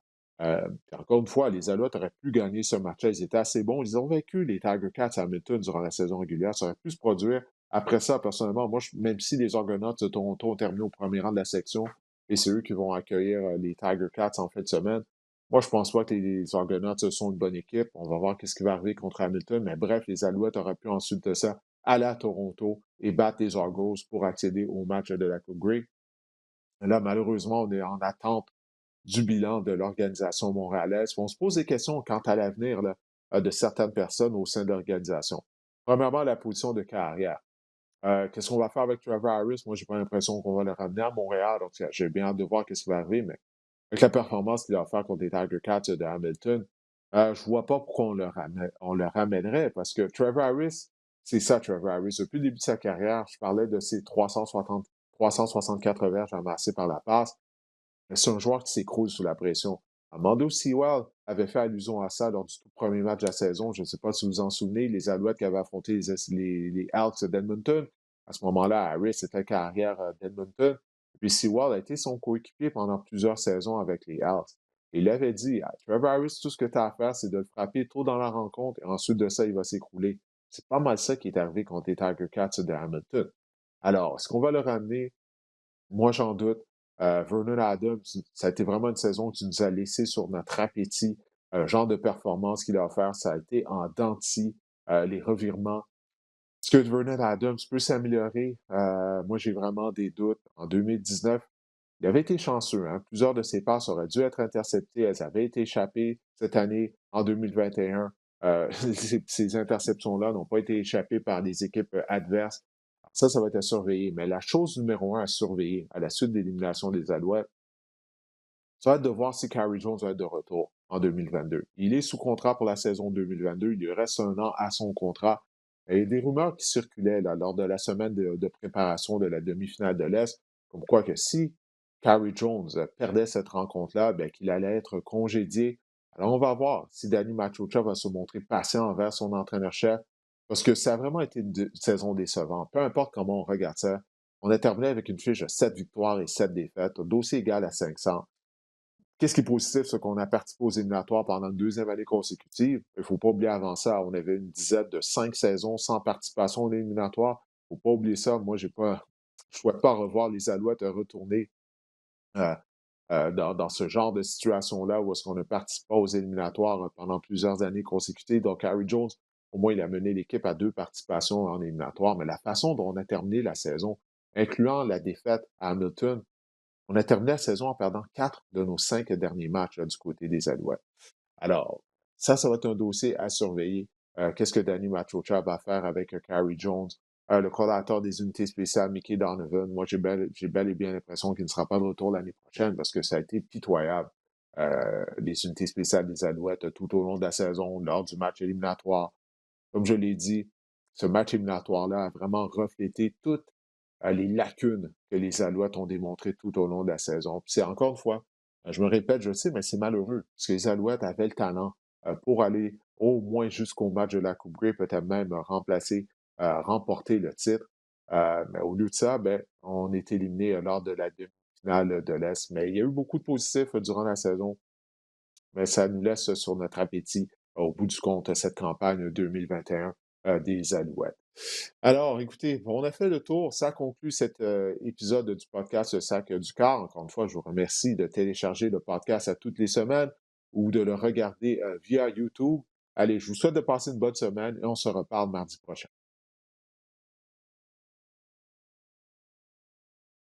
Encore une fois, les Alouettes auraient pu gagner ce match-là. Ils étaient assez bons. Ils ont vaincu les Tiger Cats à Hamilton durant la saison régulière. Ça aurait pu se produire. Après ça, personnellement, moi, même si les Argonauts de Toronto ont terminé au premier rang de la section, et c'est eux qui vont accueillir les Tiger Cats en fin de semaine, Moi, je pense pas que les Argonauts sont une bonne équipe. On va voir ce qui va arriver contre Hamilton. Mais bref, les Alouettes auraient pu ensuite de ça aller à Toronto et battre les Argos pour accéder au match de la Coupe Grey. Là, malheureusement, on est en attente du bilan de l'organisation montréalaise. On se pose des questions quant à l'avenir là, de certaines personnes au sein de l'organisation. Premièrement, la position de carrière. Qu'est-ce qu'on va faire avec Trevor Harris? Moi, j'ai pas l'impression qu'on va le ramener à Montréal. Donc, j'ai bien hâte de voir ce qui va arriver, mais avec la performance qu'il a offert contre les Tiger Cats de Hamilton, je vois pas pourquoi on le ramènerait, parce que Trevor Harris, c'est ça, Trevor Harris. Depuis le début de sa carrière, je parlais de ses 364 verges amassées par la passe. Mais c'est un joueur qui s'écroule sous la pression. Armando Sewell avait fait allusion à ça lors du tout premier match de la saison. Je ne sais pas si vous vous en souvenez, les Alouettes qui avaient affronté les Elks d'Edmonton. À ce moment-là, Harris était carrière d'Edmonton. Puis Sewell a été son coéquipier pendant plusieurs saisons avec les Elks. Et il avait dit, Trevor Harris, tout ce que tu as à faire, c'est de le frapper tôt dans la rencontre et ensuite de ça, il va s'écrouler. C'est pas mal ça qui est arrivé contre les Tiger Cats de Hamilton. Alors, est-ce qu'on va le ramener? Moi, j'en doute. Vernon Adams, ça a été vraiment une saison qui nous a laissé sur notre appétit. Genre de performance qu'il a offert, ça a été en dents de scie, les revirements. Est-ce que Vernon Adams peut s'améliorer? Moi, j'ai vraiment des doutes. En 2019, il avait été chanceux. Hein? Plusieurs de ses passes auraient dû être interceptées. Elles avaient été échappées cette année, en 2021. Ces interceptions-là n'ont pas été échappées par des équipes adverses. Ça va être à surveiller. Mais la chose numéro 1 à surveiller à la suite de l'élimination des Alouettes, ça va être de voir si Carey Jones va être de retour en 2022. Il est sous contrat pour la saison 2022. Il lui reste un an à son contrat. Il y a des rumeurs qui circulaient là, lors de la semaine de préparation de la demi-finale de l'Est, comme quoi que si Carey Jones perdait cette rencontre-là, bien, qu'il allait être congédié. Alors, on va voir si Danny Machocha va se montrer patient envers son entraîneur-chef, parce que ça a vraiment été une saison décevante. Peu importe comment on regarde ça, on a terminé avec une fiche de 7 victoires et 7 défaites, un dossier égal à 500. Qu'est-ce qui est positif, c'est qu'on a participé aux éliminatoires pendant une deuxième année consécutive. Il ne faut pas oublier avant ça, on avait une dizaine de 5 saisons sans participation aux éliminatoires. Il ne faut pas oublier ça. Moi, je ne souhaite pas revoir les Alouettes retourner euh, dans ce genre de situation-là où est-ce qu'on ne participe pas aux éliminatoires pendant plusieurs années consécutives. Donc, Harry Jones, au moins, il a mené l'équipe à 2 participations en éliminatoire. Mais la façon dont on a terminé la saison, incluant la défaite à Hamilton, on a terminé la saison en perdant 4 de nos 5 derniers matchs là, du côté des Alouettes. Alors, ça va être un dossier à surveiller. Qu'est-ce que Danny Machocha va faire avec Carey Jones? Le coordinateur des unités spéciales, Mickey Donovan, moi, j'ai bel et bien l'impression qu'il ne sera pas de retour l'année prochaine parce que ça a été pitoyable. Les unités spéciales des Alouettes tout au long de la saison, lors du match éliminatoire. Comme je l'ai dit, ce match éliminatoire-là a vraiment reflété toutes les lacunes que les Alouettes ont démontrées tout au long de la saison. Puis c'est encore une fois, je me répète, je sais, mais c'est malheureux, parce que les Alouettes avaient le talent pour aller au moins jusqu'au match de la Coupe Grey, peut-être même remporter le titre. Mais au lieu de ça, ben, on est éliminé lors de la demi-finale de l'Est. Mais il y a eu beaucoup de positifs durant la saison, mais ça nous laisse sur notre appétit au bout du compte cette campagne 2021 des Alouettes. Alors, écoutez, on a fait le tour. Ça conclut cet épisode du podcast Le Sac du Quart. Encore une fois, je vous remercie de télécharger le podcast à toutes les semaines ou de le regarder via YouTube. Allez, je vous souhaite de passer une bonne semaine et on se reparle mardi prochain.